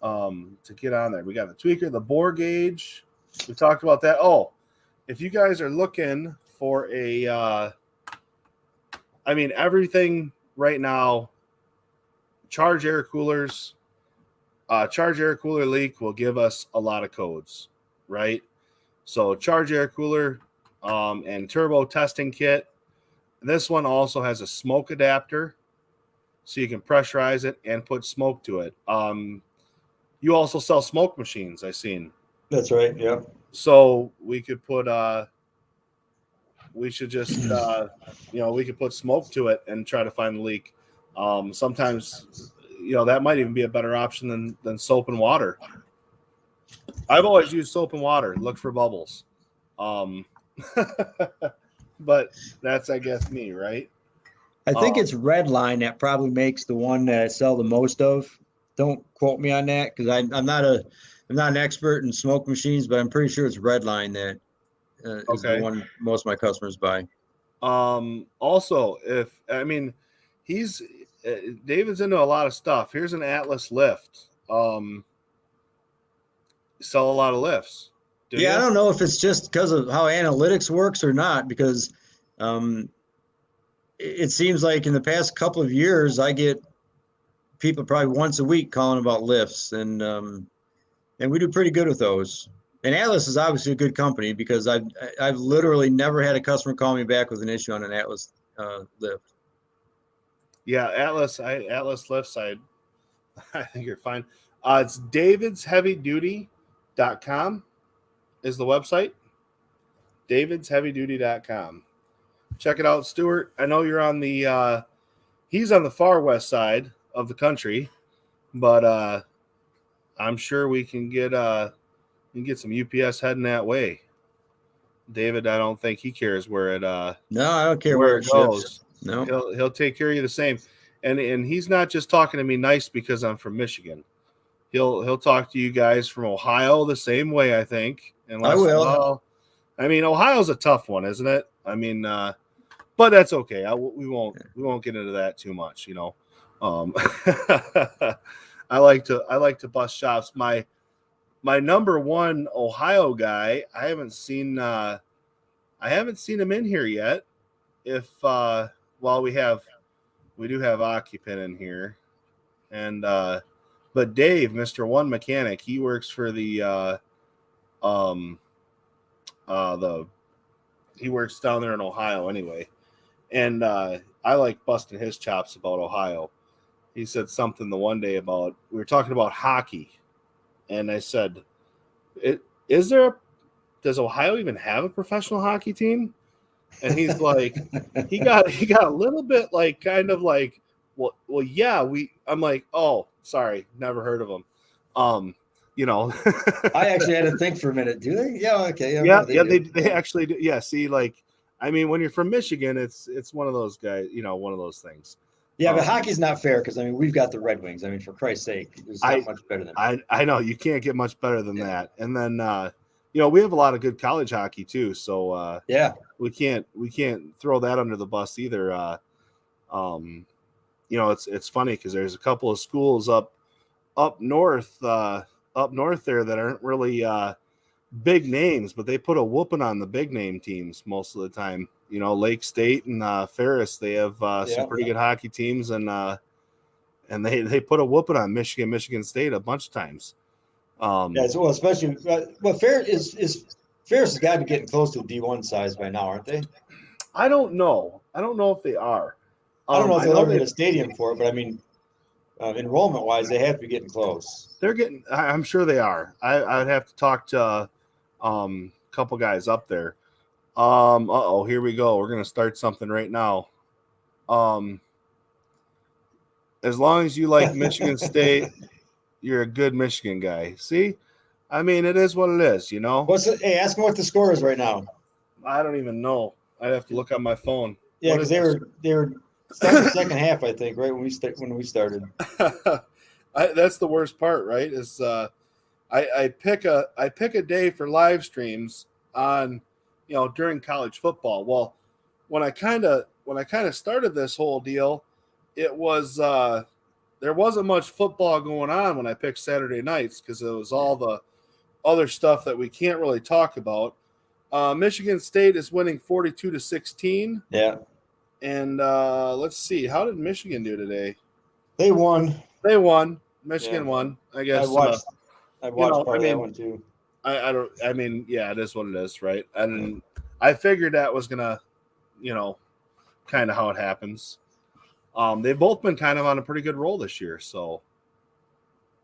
[SPEAKER 1] to get on there. We got the tweaker, the bore gauge. We talked about that. Oh, if you guys are looking for everything right now, charge air coolers, charge air cooler leak will give us a lot of codes, right? So charge air cooler and turbo testing kit. This one also has a smoke adapter, so you can pressurize it and put smoke to it. You also sell smoke machines, I've seen.
[SPEAKER 2] That's right, yeah.
[SPEAKER 1] So we could put we should just we could put smoke to it and try to find the leak. Sometimes that might even be a better option than soap and water. I've always used soap and water, look for bubbles. But that's, I guess, me, right?
[SPEAKER 2] I think it's Redline that probably makes the one that I sell the most of. Don't quote me on that, because I'm not an expert in smoke machines, but I'm pretty sure it's Redline that is the one most of my customers buy.
[SPEAKER 1] Also, David's into a lot of stuff. Here's an Atlas lift. Sell a lot of lifts.
[SPEAKER 2] I don't know if it's just because of how analytics works or not, because it seems like in the past couple of years, I get people probably once a week calling about lifts, and we do pretty good with those. And Atlas is obviously a good company, because I've literally never had a customer call me back with an issue on an Atlas lift.
[SPEAKER 1] Yeah, Atlas lifts, I think you're fine. It's davidsheavyduty.com is the website. davidsheavyduty.com. Check it out, Stuart. I know you're on the he's on the far west side of the country, but I'm sure we can get some UPS heading that way. David, I don't think he cares where it
[SPEAKER 2] no, I don't care where it
[SPEAKER 1] goes.
[SPEAKER 2] Ships. No,
[SPEAKER 1] he'll take care of you the same. And he's not just talking to me nice because I'm from Michigan. He'll talk to you guys from Ohio the same way, I think.
[SPEAKER 2] I will.
[SPEAKER 1] Ohio's a tough one, isn't it? But that's okay. We won't get into that too much, I like to bust chops. My number one Ohio guy, I haven't seen him in here yet. If we do have occupant in here. And but Dave, Mr. One Mechanic, he works for the he works down there in Ohio anyway. And I like busting his chops about Ohio. He said something the one day about, we were talking about hockey, and I said, is there does Ohio even have a professional hockey team? And he's like, he got a little bit like kind of like, well yeah, I'm like, oh, sorry, never heard of them.
[SPEAKER 2] I actually had to think for a minute. Do they? Yeah, okay.
[SPEAKER 1] Yeah,
[SPEAKER 2] They
[SPEAKER 1] yeah,
[SPEAKER 2] do.
[SPEAKER 1] they actually do. Yeah, see, like, I mean, when you're from Michigan, it's one of those guys, one of those things.
[SPEAKER 2] Yeah, but hockey's not fair because I mean we've got the Red Wings. I mean, for Christ's sake, it's not much better than
[SPEAKER 1] I know you can't get much better than that. And then we have a lot of good college hockey too. So
[SPEAKER 2] yeah,
[SPEAKER 1] we can't throw that under the bus either. It's funny because there's a couple of schools up north there that aren't really big names, but they put a whooping on the big name teams most of the time. Lake State and Ferris, they have some pretty good hockey teams, and they put a whooping on Michigan State a bunch of times.
[SPEAKER 2] well, especially Ferris has got to be getting close to D1 size by now, aren't they?
[SPEAKER 1] I don't know if they are.
[SPEAKER 2] I don't know if they'll ever get a stadium for it, but I mean, enrollment wise, they have to be getting close.
[SPEAKER 1] They're getting. I'm sure they are. I'd have to talk to a couple guys up there. Here we go. We're gonna start something right now. As long as you like Michigan State, you're a good Michigan guy. See, I mean, it is what it is.
[SPEAKER 2] Hey, ask them what the score is right now.
[SPEAKER 1] I don't even know. I'd have to look on my phone.
[SPEAKER 2] Yeah, because they were starting the second half, I think, right when we started.
[SPEAKER 1] That's the worst part, right? Is I pick a day for live streams on during college football. Well, when I kind of started this whole deal, it was there wasn't much football going on when I picked Saturday nights because it was all the other stuff that we can't really talk about. Michigan State is winning 42-16.
[SPEAKER 2] Yeah.
[SPEAKER 1] And let's see, how did Michigan do today?
[SPEAKER 2] They won.
[SPEAKER 1] Michigan won, I guess.
[SPEAKER 2] I watched part of that one too.
[SPEAKER 1] I mean, yeah, it is what it is, right? And I figured that was gonna, kind of how it happens. They've both been kind of on a pretty good roll this year, so.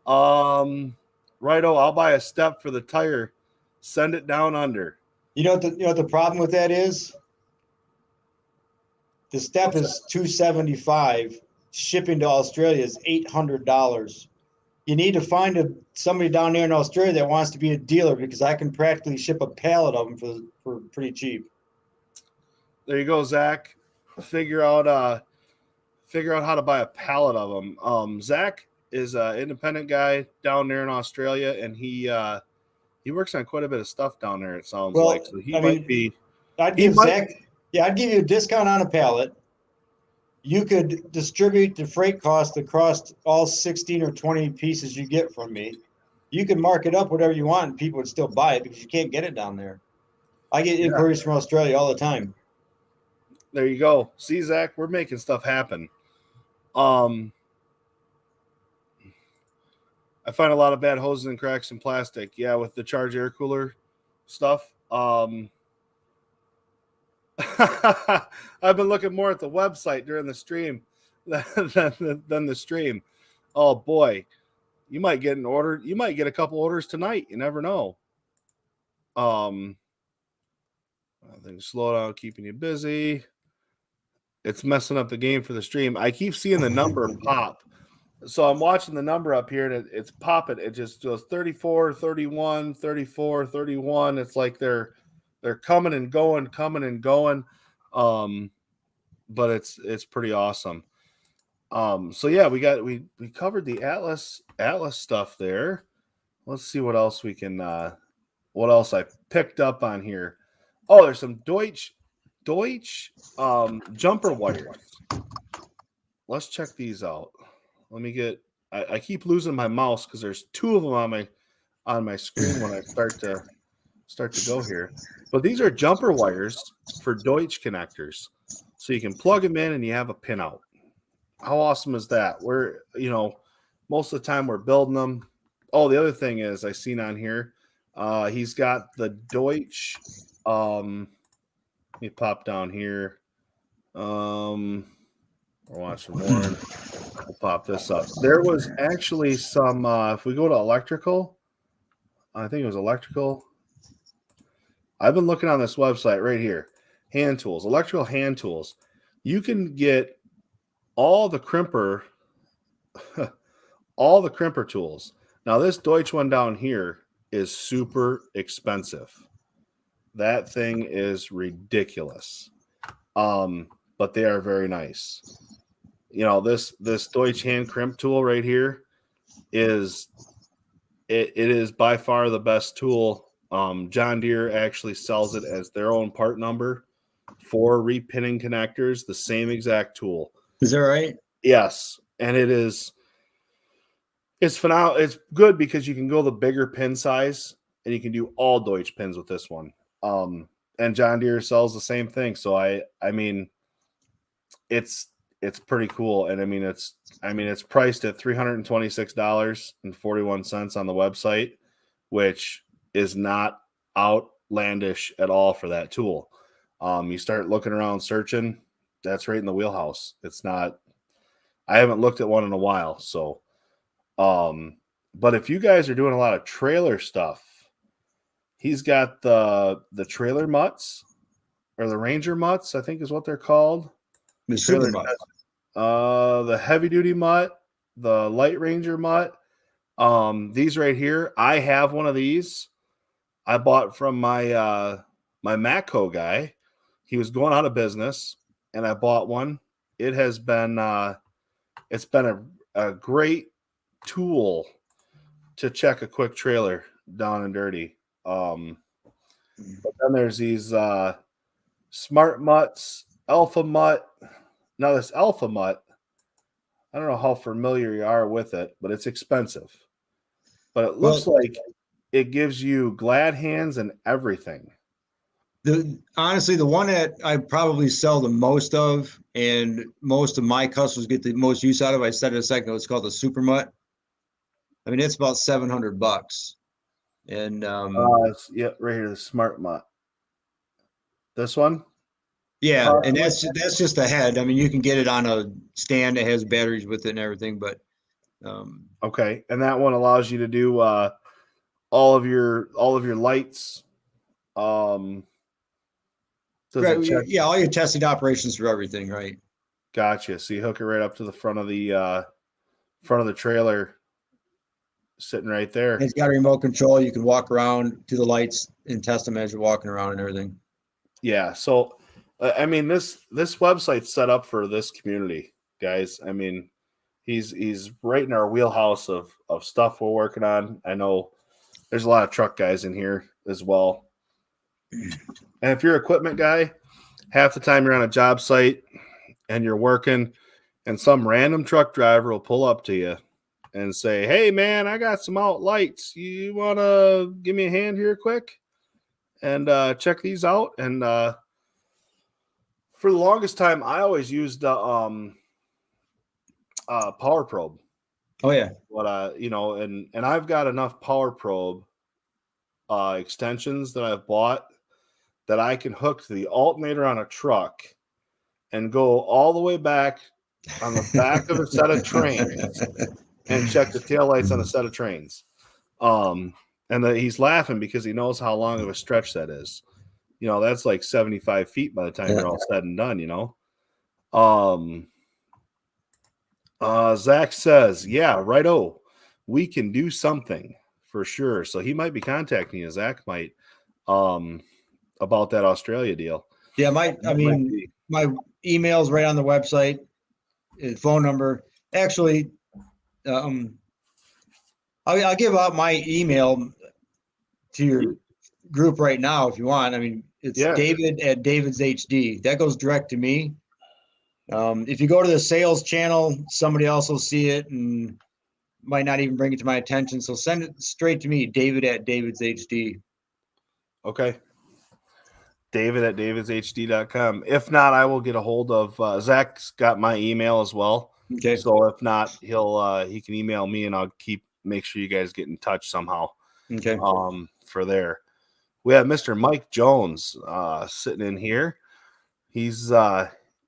[SPEAKER 1] Righto, I'll buy a step for the tire. Send it down under.
[SPEAKER 2] You know what the problem with that is? The step is $275. Shipping to Australia is $800. You need to find somebody down there in Australia that wants to be a dealer because I can practically ship a pallet of them for pretty cheap.
[SPEAKER 1] There you go, Zach. Figure out how to buy a pallet of them. Zach is an independent guy down there in Australia, and he works on quite a bit of stuff down there. It sounds like so.
[SPEAKER 2] I'd give you a discount on a pallet. You could distribute the freight cost across all 16 or 20 pieces you get from me. You can mark it up whatever you want, and people would still buy it because you can't get it down there. I get inquiries from Australia all the time.
[SPEAKER 1] There you go. See, Zach, we're making stuff happen. I find a lot of bad hoses and cracks in plastic. Yeah, with the Charge air cooler stuff. I've been looking more at the website during the stream than the stream. Oh boy, you might get an order. You might get a couple orders tonight. You never know. Things slow down, keeping you busy. It's messing up the game for the stream. I keep seeing the number pop. So I'm watching the number up here, and it's popping. It just goes 34, 31, 34, 31. It's like they're coming and going. But it's pretty awesome. So yeah, we covered the Atlas stuff there. Let's see what else we can what else I picked up on here. Oh, there's some Deutsch jumper wires. Let's check these out. Let me get. I keep losing my mouse because there's two of them on my screen when I start to go here. But these are jumper wires for Deutsch connectors, so you can plug them in and you have a pin out. How awesome is that? Where Most of the time we're building them. Oh, the other thing is I seen on here, he's got the Deutsch. Let me pop down here. We're watching Warren. We'll pop this up. There was actually some. If we go to electrical, I think it was electrical. I've been looking on this website right here. Hand tools, electrical hand tools. You can get all the crimper, all the crimper tools. Now this Deutsch one down here is super expensive. That thing is ridiculous. But they are very nice. You know, this Deutsch hand crimp tool right here is it is by far the best tool. John Deere actually sells it as their own part number for repinning connectors, the same exact tool.
[SPEAKER 2] Is that right?
[SPEAKER 1] Yes, and it's phenomenal. It's good because you can go the bigger pin size and you can do all Deutsch pins with this one. And John Deere sells the same thing. So I mean it's pretty cool. And I mean it's priced at $326.41 on the website, which is not outlandish at all for that tool. You start looking around searching, that's right in the wheelhouse. It's not, I haven't looked at one in a while. So, but if you guys are doing a lot of trailer stuff, he's got the trailer mutts or the Ranger mutts, I think is what they're called.
[SPEAKER 2] The super mutt.
[SPEAKER 1] The heavy duty mutt, the light Ranger mutt. These right here, I have one of these. I bought from my my Matco guy. He was going out of business, and I bought one. It has been it's been a great tool to check a quick trailer down and dirty. But then there's these smart mutts, alpha mutt. Now this alpha mutt, I don't know how familiar you are with it, but it's expensive. But it looks like it gives you glad hands and everything.
[SPEAKER 2] Honestly, the one that I probably sell the most of, and most of my customers get the most use out of, I said it a second ago, it's called the Super Mutt. I mean, it's about $700. And
[SPEAKER 1] yeah, right here, the smart mutt. This one?
[SPEAKER 2] yeah, and that's just a head. I mean, you can get it on a stand that has batteries with it and everything, but
[SPEAKER 1] okay. And that one allows you to do all of your lights.
[SPEAKER 2] right, yeah, all your testing operations for everything, right?
[SPEAKER 1] Gotcha. So you hook it right up to the front of the trailer, sitting right there.
[SPEAKER 2] And it's got a remote control. You can walk around to the lights and test them as you're walking around and everything.
[SPEAKER 1] Yeah. So I mean, this website's set up for this community, guys. I mean, he's right in our wheelhouse of stuff we're working on. I know there's a lot of truck guys in here as well. And if you're an equipment guy, half the time you're on a job site and you're working, and some random truck driver will pull up to you and say, "Hey, man, I got some out lights. You want to give me a hand here quick and check these out?" And for the longest time, I always used the Power Probe.
[SPEAKER 2] Oh yeah.
[SPEAKER 1] But and I've got enough Power Probe extensions that I've bought that I can hook to the alternator on a truck and go all the way back on the back of a set of trains and check the taillights on a set of trains. And he's laughing because he knows how long of a stretch that is. You know, that's like 75 feet by the time you're all said and done, you know. Zach says, yeah, righto. We can do something for sure. So he might be contacting you. Zach might about that Australia deal.
[SPEAKER 2] Yeah, my email's right on the website. Phone number. Actually, I'll give out my email to your group right now if you want. I mean, it's David at David's HD. That goes direct to me. If you go to the sales channel, somebody else will see it and might not even bring it to my attention. So send it straight to me, David at David's HD.
[SPEAKER 1] Okay. David at davidshd.com. If not, I will get a hold of Zach's got my email as well.
[SPEAKER 2] Okay.
[SPEAKER 1] So if not, he can email me and I'll make sure you guys get in touch somehow.
[SPEAKER 2] Okay.
[SPEAKER 1] For there. We have Mr. Mike Jones sitting in here. He's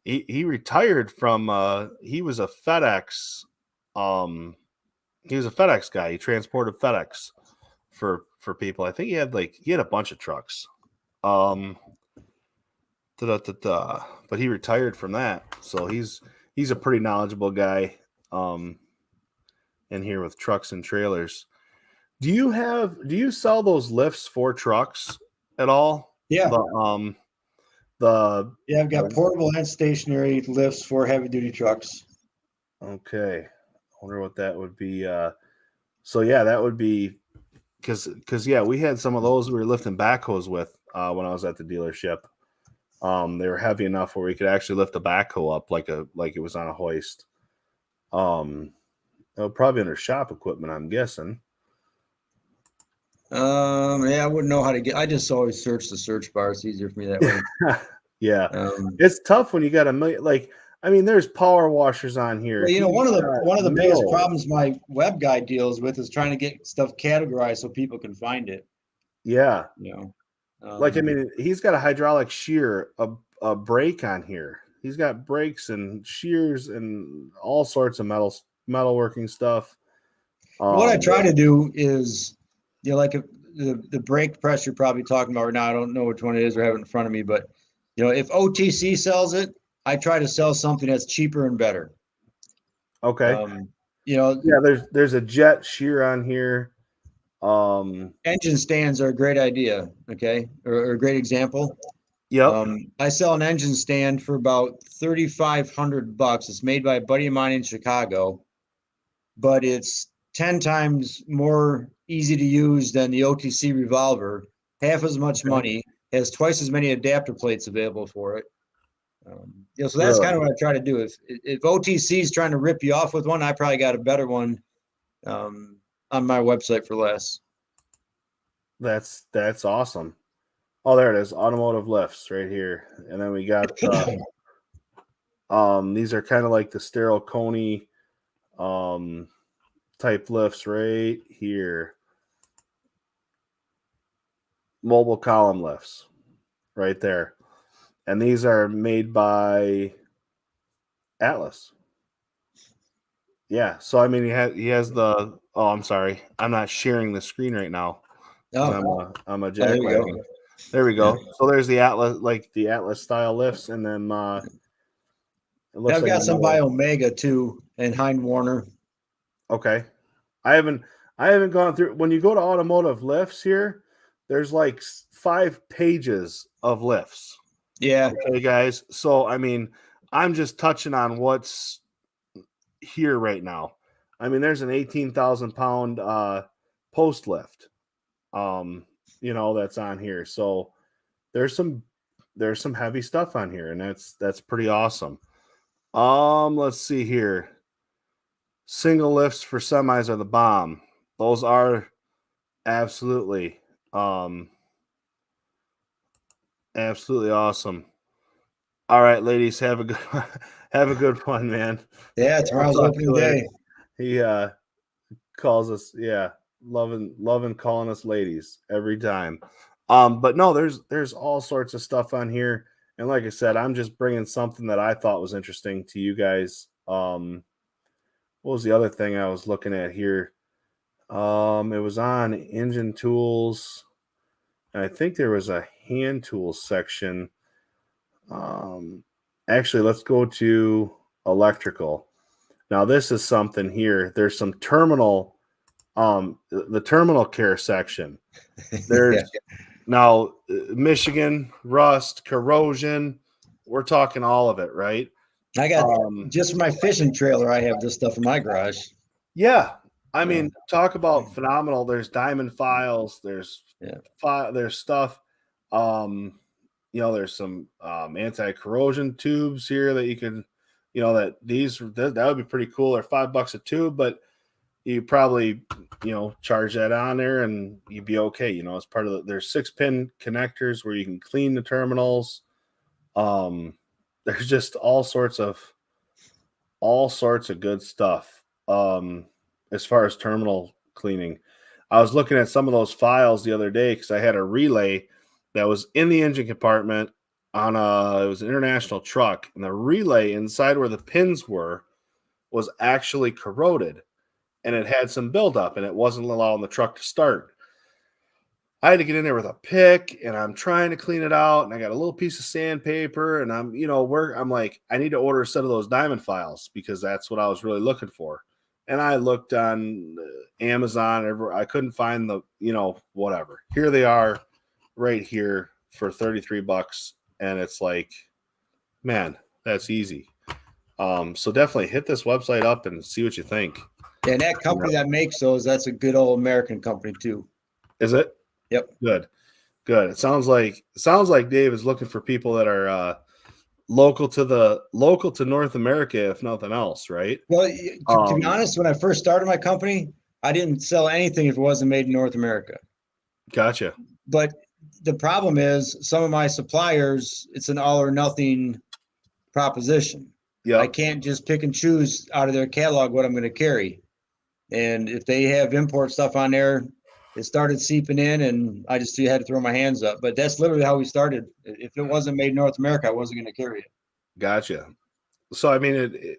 [SPEAKER 1] he retired from he was a FedEx he was a FedEx guy. He transported FedEx for people. I think he had a bunch of trucks. But he retired from that. So he's a pretty knowledgeable guy in here with trucks and trailers. Do you sell those lifts for trucks at all?
[SPEAKER 2] Yeah.
[SPEAKER 1] The
[SPEAKER 2] Yeah, I've got portable and stationary lifts for heavy duty trucks.
[SPEAKER 1] Okay. I wonder what that would be. So yeah, that would be because yeah, we had some of those we were lifting backhoes with when I was at the dealership. They were heavy enough where we could actually lift a backhoe up like it was on a hoist. Probably under shop equipment, I'm guessing.
[SPEAKER 2] Yeah, I wouldn't know how to get. I just always search the search bar. It's easier for me that way.
[SPEAKER 1] Yeah, it's tough when you got a million. Like, I mean, there's power washers on here.
[SPEAKER 2] Well, one of the biggest problems my web guy deals with is trying to get stuff categorized so people can find it.
[SPEAKER 1] Yeah.
[SPEAKER 2] Like,
[SPEAKER 1] I mean, he's got a hydraulic shear, a brake on here. He's got brakes and shears and all sorts of metalworking stuff.
[SPEAKER 2] What I try to do is, like the brake press you're probably talking about right now. I don't know which one it is or have it in front of me, but if OTC sells it, I try to sell something that's cheaper and better.
[SPEAKER 1] Okay.
[SPEAKER 2] Yeah,
[SPEAKER 1] there's a jet shear on here.
[SPEAKER 2] Engine stands are a great idea. Okay, or a great example.
[SPEAKER 1] Yep.
[SPEAKER 2] I sell an engine stand for about $3,500. It's made by a buddy of mine in Chicago, but it's 10 times more easy to use than the OTC revolver. Half as much money, has twice as many adapter plates available for it. So that's kind of what I try to do. If OTC is trying to rip you off with one, I probably got a better one on my website for less.
[SPEAKER 1] That's awesome. Oh, there it is. Automotive lifts right here. And then we got these are kind of like the sterile coney type lifts right here. Mobile column lifts right there. And these are made by Atlas. Yeah. So I mean he has the I'm sorry. I'm not sharing the screen right now. I'm a jackwagon. There we go. Yeah. So there's the Atlas style lifts, and then
[SPEAKER 2] it looks I've got some by Omega too, and Hein Warner.
[SPEAKER 1] Okay, I haven't gone through. When you go to automotive lifts here, there's like 5 pages of lifts.
[SPEAKER 2] Yeah.
[SPEAKER 1] Okay, guys. So I mean, I'm just touching on what's here right now. I mean, there's an 18,000 pound post lift. That's on here. So there's some heavy stuff on here, and that's pretty awesome. Let's see here. Single lifts for semis are the bomb. Those are absolutely awesome. All right, ladies, have a good one, man.
[SPEAKER 2] Yeah, tomorrow's opening day.
[SPEAKER 1] He calls us, loving calling us ladies every time. But no, there's all sorts of stuff on here, and like I said, I'm just bringing something that I thought was interesting to you guys. What was the other thing I was looking at here? It was on engine tools, and I think there was a hand tools section. Actually, let's go to electrical. Now, this is something here. There's some terminal, the terminal care section. There's now Michigan, rust, corrosion. We're talking all of it, right?
[SPEAKER 2] I got just for my fishing trailer, I have this stuff in my garage.
[SPEAKER 1] Yeah. I mean, talk about phenomenal. There's diamond files, there's stuff. There's some anti-corrosion tubes here that you can, that would be pretty cool. They're $5 a tube, but you probably, charge that on there and you'd be okay. It's part of there's 6-pin connectors where you can clean the terminals. There's just all sorts of all sorts of good stuff. As far as terminal cleaning, I was looking at some of those files the other day because I had a relay that was in the engine compartment on it was an international truck, and the relay inside where the pins were was actually corroded, and it had some buildup, and it wasn't allowing the truck to start. I had to get in there with a pick, and I'm trying to clean it out, and I got a little piece of sandpaper, and I'm like, I need to order a set of those diamond files because that's what I was really looking for. And I looked on Amazon, I couldn't find whatever. Here they are right here for $33, and it's like, man, that's easy. So definitely hit this website up and see what you think.
[SPEAKER 2] And that company that makes those, that's a good old American company too.
[SPEAKER 1] Is it?
[SPEAKER 2] Yep.
[SPEAKER 1] Good. It sounds like Dave is looking for people that are local to North America, if nothing else, right?
[SPEAKER 2] Well, to be honest, when I first started my company, I didn't sell anything if it wasn't made in North America.
[SPEAKER 1] Gotcha.
[SPEAKER 2] But the problem is some of my suppliers, it's an all or nothing proposition.
[SPEAKER 1] Yeah.
[SPEAKER 2] I can't just pick and choose out of their catalog what I'm going to carry. And if they have import stuff on there, it started seeping in, and I just had to throw my hands up. But that's literally how we started. If it wasn't made in North America, I wasn't going to carry it.
[SPEAKER 1] Gotcha. So, I mean,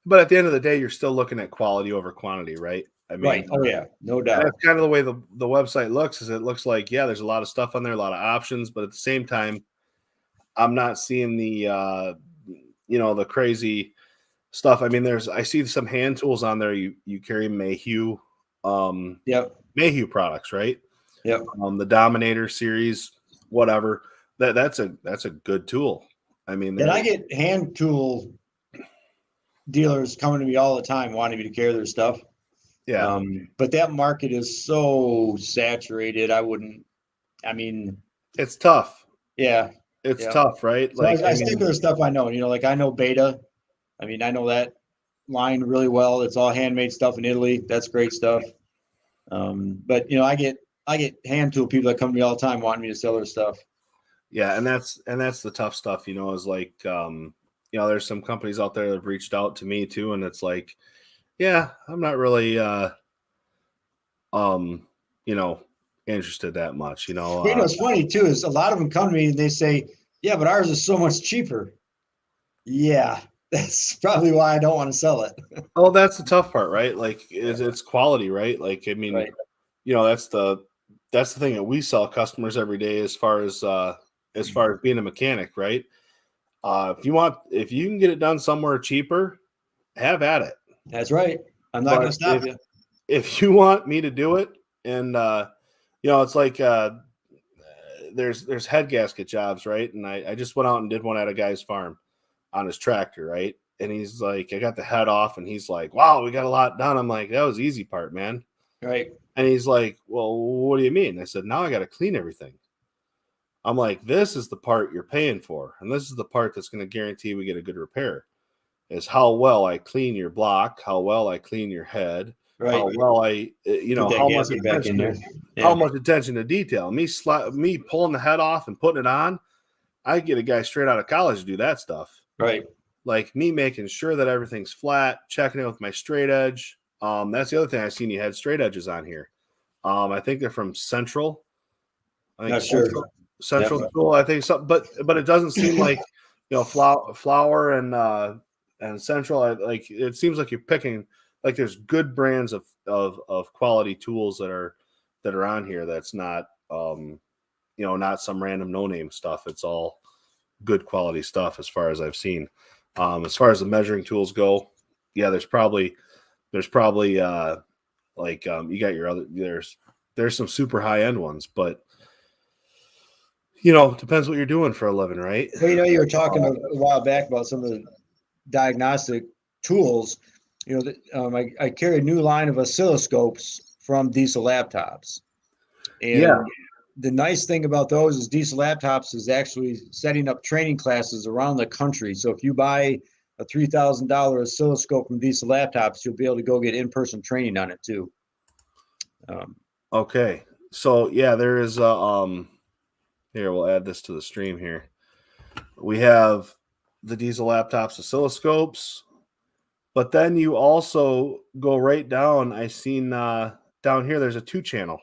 [SPEAKER 1] but at the end of the day, you're still looking at quality over quantity, right? I mean,
[SPEAKER 2] right. Oh, yeah. No doubt.
[SPEAKER 1] That's kind of the way the website looks, is it looks like, yeah, there's a lot of stuff on there, a lot of options, but at the same time, I'm not seeing the crazy stuff. I mean, I see some hand tools on there. You carry Mayhew,
[SPEAKER 2] Yep.
[SPEAKER 1] Mayhew products, right?
[SPEAKER 2] Yep.
[SPEAKER 1] The Dominator series, whatever. That's a good tool. I mean,
[SPEAKER 2] and I get hand tool dealers coming to me all the time wanting me to carry their stuff.
[SPEAKER 1] Yeah.
[SPEAKER 2] But that market is so saturated.
[SPEAKER 1] It's tough.
[SPEAKER 2] Yeah.
[SPEAKER 1] It's tough, right?
[SPEAKER 2] So like I stick with the stuff I know. Like I know Beta. I know that line really well. It's all handmade stuff in Italy. That's great stuff. But I get hand tool people that come to me all the time wanting me to sell their stuff.
[SPEAKER 1] Yeah, and that's the tough stuff, is like there's some companies out there that have reached out to me too, and it's like, yeah, I'm not really interested that much,
[SPEAKER 2] What's funny too is a lot of them come to me and they say, yeah, but ours is so much cheaper. Yeah, that's probably why I don't want to sell it.
[SPEAKER 1] Oh, that's the tough part, right? Like, it's quality, right? Like, I mean,
[SPEAKER 2] right.
[SPEAKER 1] That's the thing that we sell customers every day as far as being a mechanic, right? If you can get it done somewhere cheaper, have at it.
[SPEAKER 2] That's right. I'm not going to stop you.
[SPEAKER 1] If you want me to do it, and it's like there's head gasket jobs, right? And I just went out and did one at a guy's farm on his tractor, right? And he's like, I got the head off, and he's like, wow, we got a lot done. I'm like, that was the easy part, man.
[SPEAKER 2] Right.
[SPEAKER 1] And he's like, well, what do you mean? I said, now I got to clean everything. I'm like, this is the part you're paying for, and this is the part that's going to guarantee we get a good repair, is how well I clean your block, how well I clean your head,
[SPEAKER 2] right.
[SPEAKER 1] how well I, how much attention to detail. Me pulling the head off and putting it on, I get a guy straight out of college to do that stuff.
[SPEAKER 2] Right.
[SPEAKER 1] Like me making sure that everything's flat, checking it with my straight edge. That's the other thing I seen you had straight edges on here. I think they're from Central.
[SPEAKER 2] Not sure.
[SPEAKER 1] Central Tool, I think so, but it doesn't seem like Flower and Central. Like, it seems like you're picking, like, there's good brands of quality tools that are on here. That's not not some random no name stuff. It's all good quality stuff as far as I've seen. As far as the measuring tools go, yeah, there's probably you got your other, there's some super high end ones, but depends what you're doing for a living, right?
[SPEAKER 2] Well, you were talking a while back about some of the diagnostic tools. I carry a new line of oscilloscopes from Diesel Laptops. And the nice thing about those is Diesel Laptops is actually setting up training classes around the country. So if you buy a $3,000 oscilloscope from Diesel Laptops, you'll be able to go get in-person training on it too.
[SPEAKER 1] Okay. So yeah, there is here, we'll add this to the stream here. We have the Diesel Laptops oscilloscopes. But then you also go right down. I seen down here there's a two-channel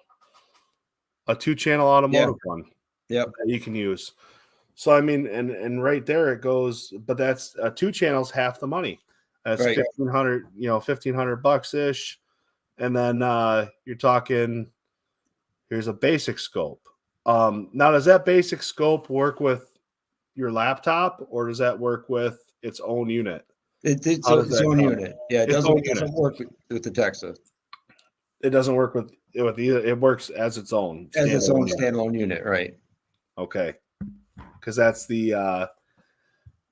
[SPEAKER 2] Yeah.
[SPEAKER 1] automotive one
[SPEAKER 2] Yep.
[SPEAKER 1] that you can use. So I mean, and right there it goes, but that's two channels half the money. That's
[SPEAKER 2] Right.
[SPEAKER 1] 1,500, $1,500 ish. And then you're talking, here's a basic scope. Now does that basic scope work with your laptop, or does that work with its own unit?
[SPEAKER 2] It's
[SPEAKER 1] How does
[SPEAKER 2] its
[SPEAKER 1] that
[SPEAKER 2] own
[SPEAKER 1] come?
[SPEAKER 2] unit. Yeah, it
[SPEAKER 1] Its own
[SPEAKER 2] doesn't
[SPEAKER 1] unit.
[SPEAKER 2] work with the Texas
[SPEAKER 1] It doesn't work with either. It works as its own
[SPEAKER 2] as its own
[SPEAKER 1] standalone unit.
[SPEAKER 2] standalone unit, right?
[SPEAKER 1] Okay. Because that's the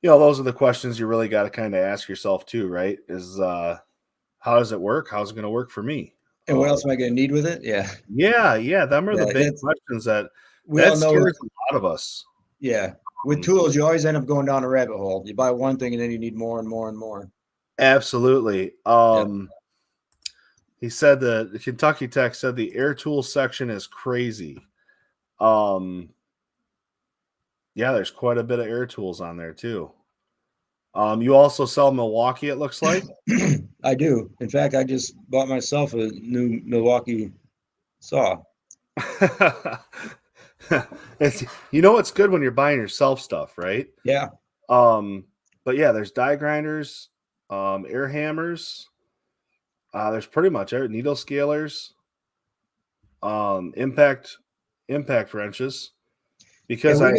[SPEAKER 1] those are the questions you really got to kind of ask yourself too, right? Is how does it work? How's it going to work for me?
[SPEAKER 2] And what else am I going to need with it? Yeah,
[SPEAKER 1] Yeah, them are the
[SPEAKER 2] yeah.
[SPEAKER 1] big questions
[SPEAKER 2] We all
[SPEAKER 1] that
[SPEAKER 2] know.
[SPEAKER 1] scares a lot of us.
[SPEAKER 2] Yeah, with
[SPEAKER 1] Um,
[SPEAKER 2] tools, you always end up going down a rabbit hole. You buy one thing, and then you need more and more and more.
[SPEAKER 1] Absolutely.
[SPEAKER 2] Yeah.
[SPEAKER 1] He said that the Kentucky Tech said the air tool section is crazy. Yeah, there's quite a bit of air tools on there too. You also sell Milwaukee, it looks like.
[SPEAKER 2] I do. In fact, I just bought myself a new Milwaukee saw.
[SPEAKER 1] it's it's good when you're buying yourself stuff, right?
[SPEAKER 2] Yeah,
[SPEAKER 1] But yeah, there's die grinders, air hammers. There's pretty much needle scalers, impact wrenches. Because
[SPEAKER 2] and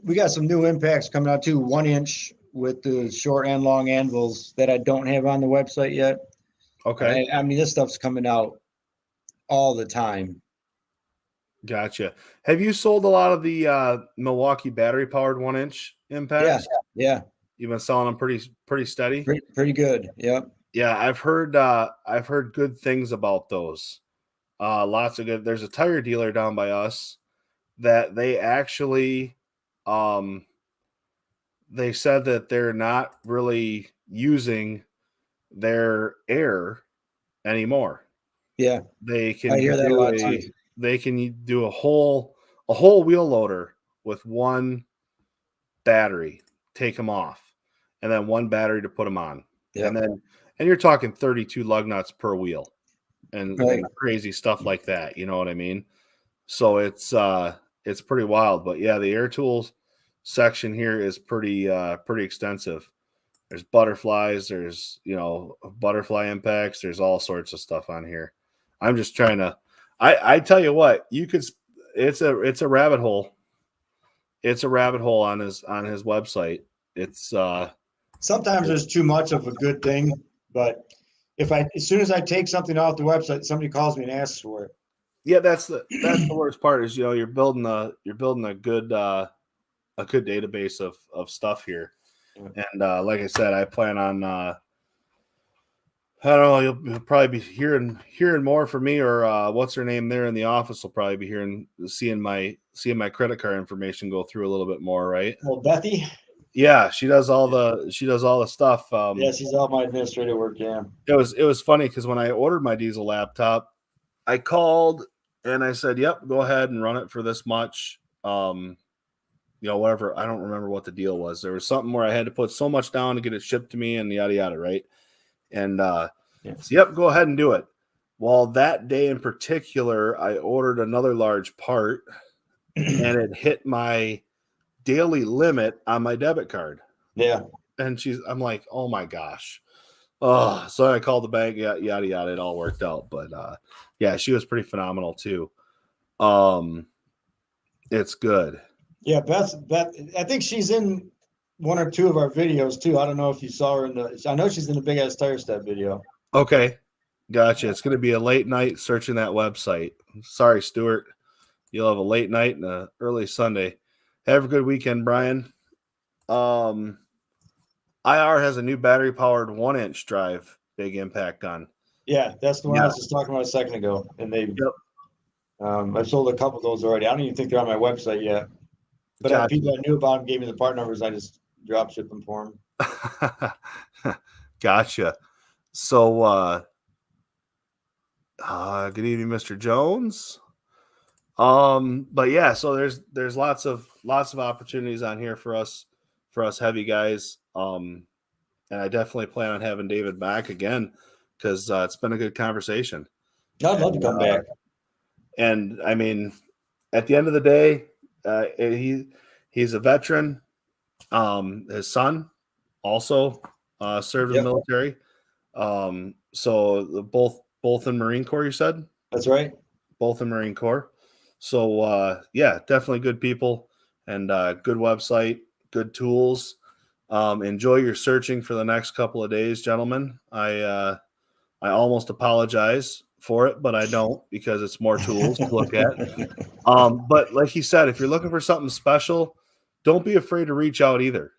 [SPEAKER 2] we got some new impacts coming out too. 1 inch with the short and long anvils that I don't have on the website yet.
[SPEAKER 1] Okay,
[SPEAKER 2] I mean, this stuff's coming out all the time.
[SPEAKER 1] gotcha. Have you sold a lot of the Milwaukee battery powered 1 inch
[SPEAKER 2] Yeah,
[SPEAKER 1] impacts?
[SPEAKER 2] yeah,
[SPEAKER 1] You've been selling them pretty steady.
[SPEAKER 2] pretty good. Yep.
[SPEAKER 1] Yeah, I've heard good things about those. Lots of good. There's a tire dealer down by us that they actually they said that they're not really using their air anymore.
[SPEAKER 2] Yeah,
[SPEAKER 1] They
[SPEAKER 2] I
[SPEAKER 1] can
[SPEAKER 2] hear that a
[SPEAKER 1] do
[SPEAKER 2] lot too.
[SPEAKER 1] a whole wheel loader with one battery, take them off, and then one battery to put them on.
[SPEAKER 2] Yeah,
[SPEAKER 1] And you're talking 32 lug nuts per wheel
[SPEAKER 2] right.
[SPEAKER 1] and crazy stuff like that, you know what I mean? So it's pretty wild, but yeah, the air tools section here is pretty extensive. There's butterflies, there's butterfly impacts, there's all sorts of stuff on here. I'm just trying to I tell you what, you could it's a rabbit hole. It's a rabbit hole on his website. It's
[SPEAKER 2] Sometimes there's too much of a good thing, but as soon as I take something off the website, somebody calls me and asks for it.
[SPEAKER 1] yeah, that's the worst part is you're building a good database of stuff here.
[SPEAKER 2] Yeah.
[SPEAKER 1] And like I said, I plan on I don't know, you'll probably be hearing more from me, or what's her name there in the office will probably be seeing my credit card information go through a little bit more, right?
[SPEAKER 2] Well, Bethy,
[SPEAKER 1] Yeah, she does all the stuff.
[SPEAKER 2] yeah, she's all my administrative work. Yeah,
[SPEAKER 1] It was funny because when I ordered my diesel laptop, I called and I said, "Yep, go ahead and run it for this much." Whatever. I don't remember what the deal was. There was something where I had to put so much down to get it shipped to me, and yada yada, right? And
[SPEAKER 2] yeah.
[SPEAKER 1] so, yep, go ahead and do it. Well, that day in particular, I ordered another large part, and it hit my daily limit on my debit card.
[SPEAKER 2] Yeah.
[SPEAKER 1] And I'm like, oh my gosh. Oh, so I called the bank, yada yada. It all worked out, but yeah, she was pretty phenomenal too. It's good.
[SPEAKER 2] Yeah, Beth, I think she's in one or two of our videos too. I don't know if you saw her I know she's in the Big Ass Tire Step video.
[SPEAKER 1] Okay, gotcha. It's going to be a late night searching that website. Sorry, Stuart. You'll have a late night and an early Sunday. Have a good weekend, Brian. IR has a new battery powered 1-inch drive, big impact on.
[SPEAKER 2] Yeah, that's the one I was just talking about a second ago. And I've sold a couple of those already. I don't even think they're on my website yet. But
[SPEAKER 1] Gotcha.
[SPEAKER 2] people I knew about them gave me the part numbers. I just drop ship them for them.
[SPEAKER 1] Gotcha. So, good evening, Mr. Jones. But yeah, so there's lots of opportunities on here for us heavy guys. and I definitely plan on having David back again because it's been a good conversation.
[SPEAKER 2] I'd love to come back.
[SPEAKER 1] And I mean, at the end of the day, he's a veteran. His son also served in the military. So both in Marine Corps, you said?
[SPEAKER 2] That's right.
[SPEAKER 1] Both in Marine Corps. So yeah, definitely good people and good website, good tools. Enjoy your searching for the next couple of days, gentlemen. I almost apologize for it, but I don't because it's more tools to look at. But like he said, if you're looking for something special, don't be afraid to reach out either.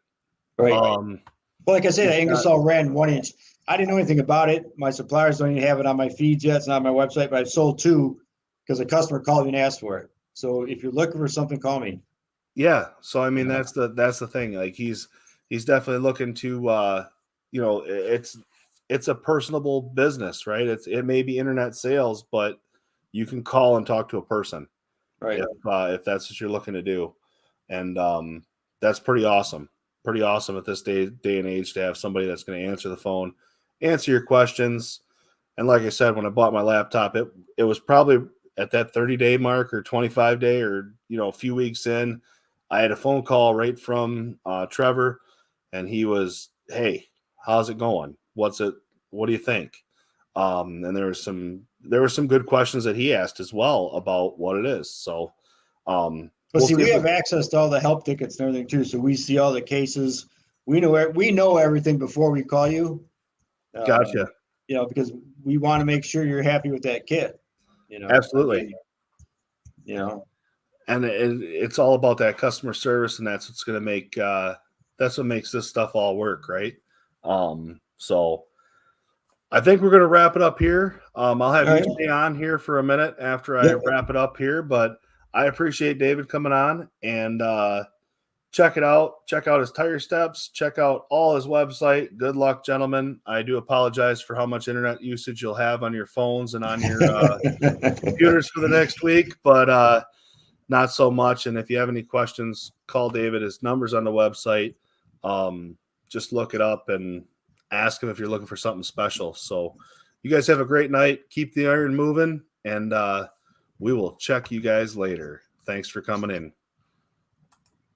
[SPEAKER 2] Right. Well, like I said, Ingersoll Rand 1-inch. I didn't know anything about it. My suppliers don't even have it on my feeds yet. It's not on my website, but I've sold 2 because a customer called me and asked for it. So if you're looking for something, call me.
[SPEAKER 1] Yeah. So I mean, that's the thing. Like he's definitely looking to it's a personable business, right? It may be internet sales, but you can call and talk to a person,
[SPEAKER 2] right?
[SPEAKER 1] If that's what you're looking to do, and that's pretty awesome. Pretty awesome at this day and age to have somebody that's going to answer the phone, answer your questions. And like I said, when I bought my laptop, it was probably at that 30-day mark or 25-day or a few weeks in. I had a phone call right from Trevor, and he was, "Hey, how's it going? What do you think?" And there were some good questions that he asked as well about what it is. So
[SPEAKER 2] we have access to all the help tickets and everything too. So we see all the cases. We know everything before we call you.
[SPEAKER 1] Gotcha.
[SPEAKER 2] Because we want to make sure you're happy with that kit.
[SPEAKER 1] Absolutely.
[SPEAKER 2] And
[SPEAKER 1] it's all about that customer service, and that's what's going to make that's what makes this stuff all work, right? So I think we're going to wrap it up here. I'll have you stay on here for a minute after I wrap it up here, but I appreciate David coming on, and check it out. Check out his tire steps. Check out all his website. Good luck, gentlemen. I do apologize for how much internet usage you'll have on your phones and on your computers for the next week, but not so much. And if you have any questions, call David. His number's on the website. Just look it up and ask him if you're looking for something special. So you guys have a great night. Keep the iron moving, and we will check you guys later. Thanks for coming in.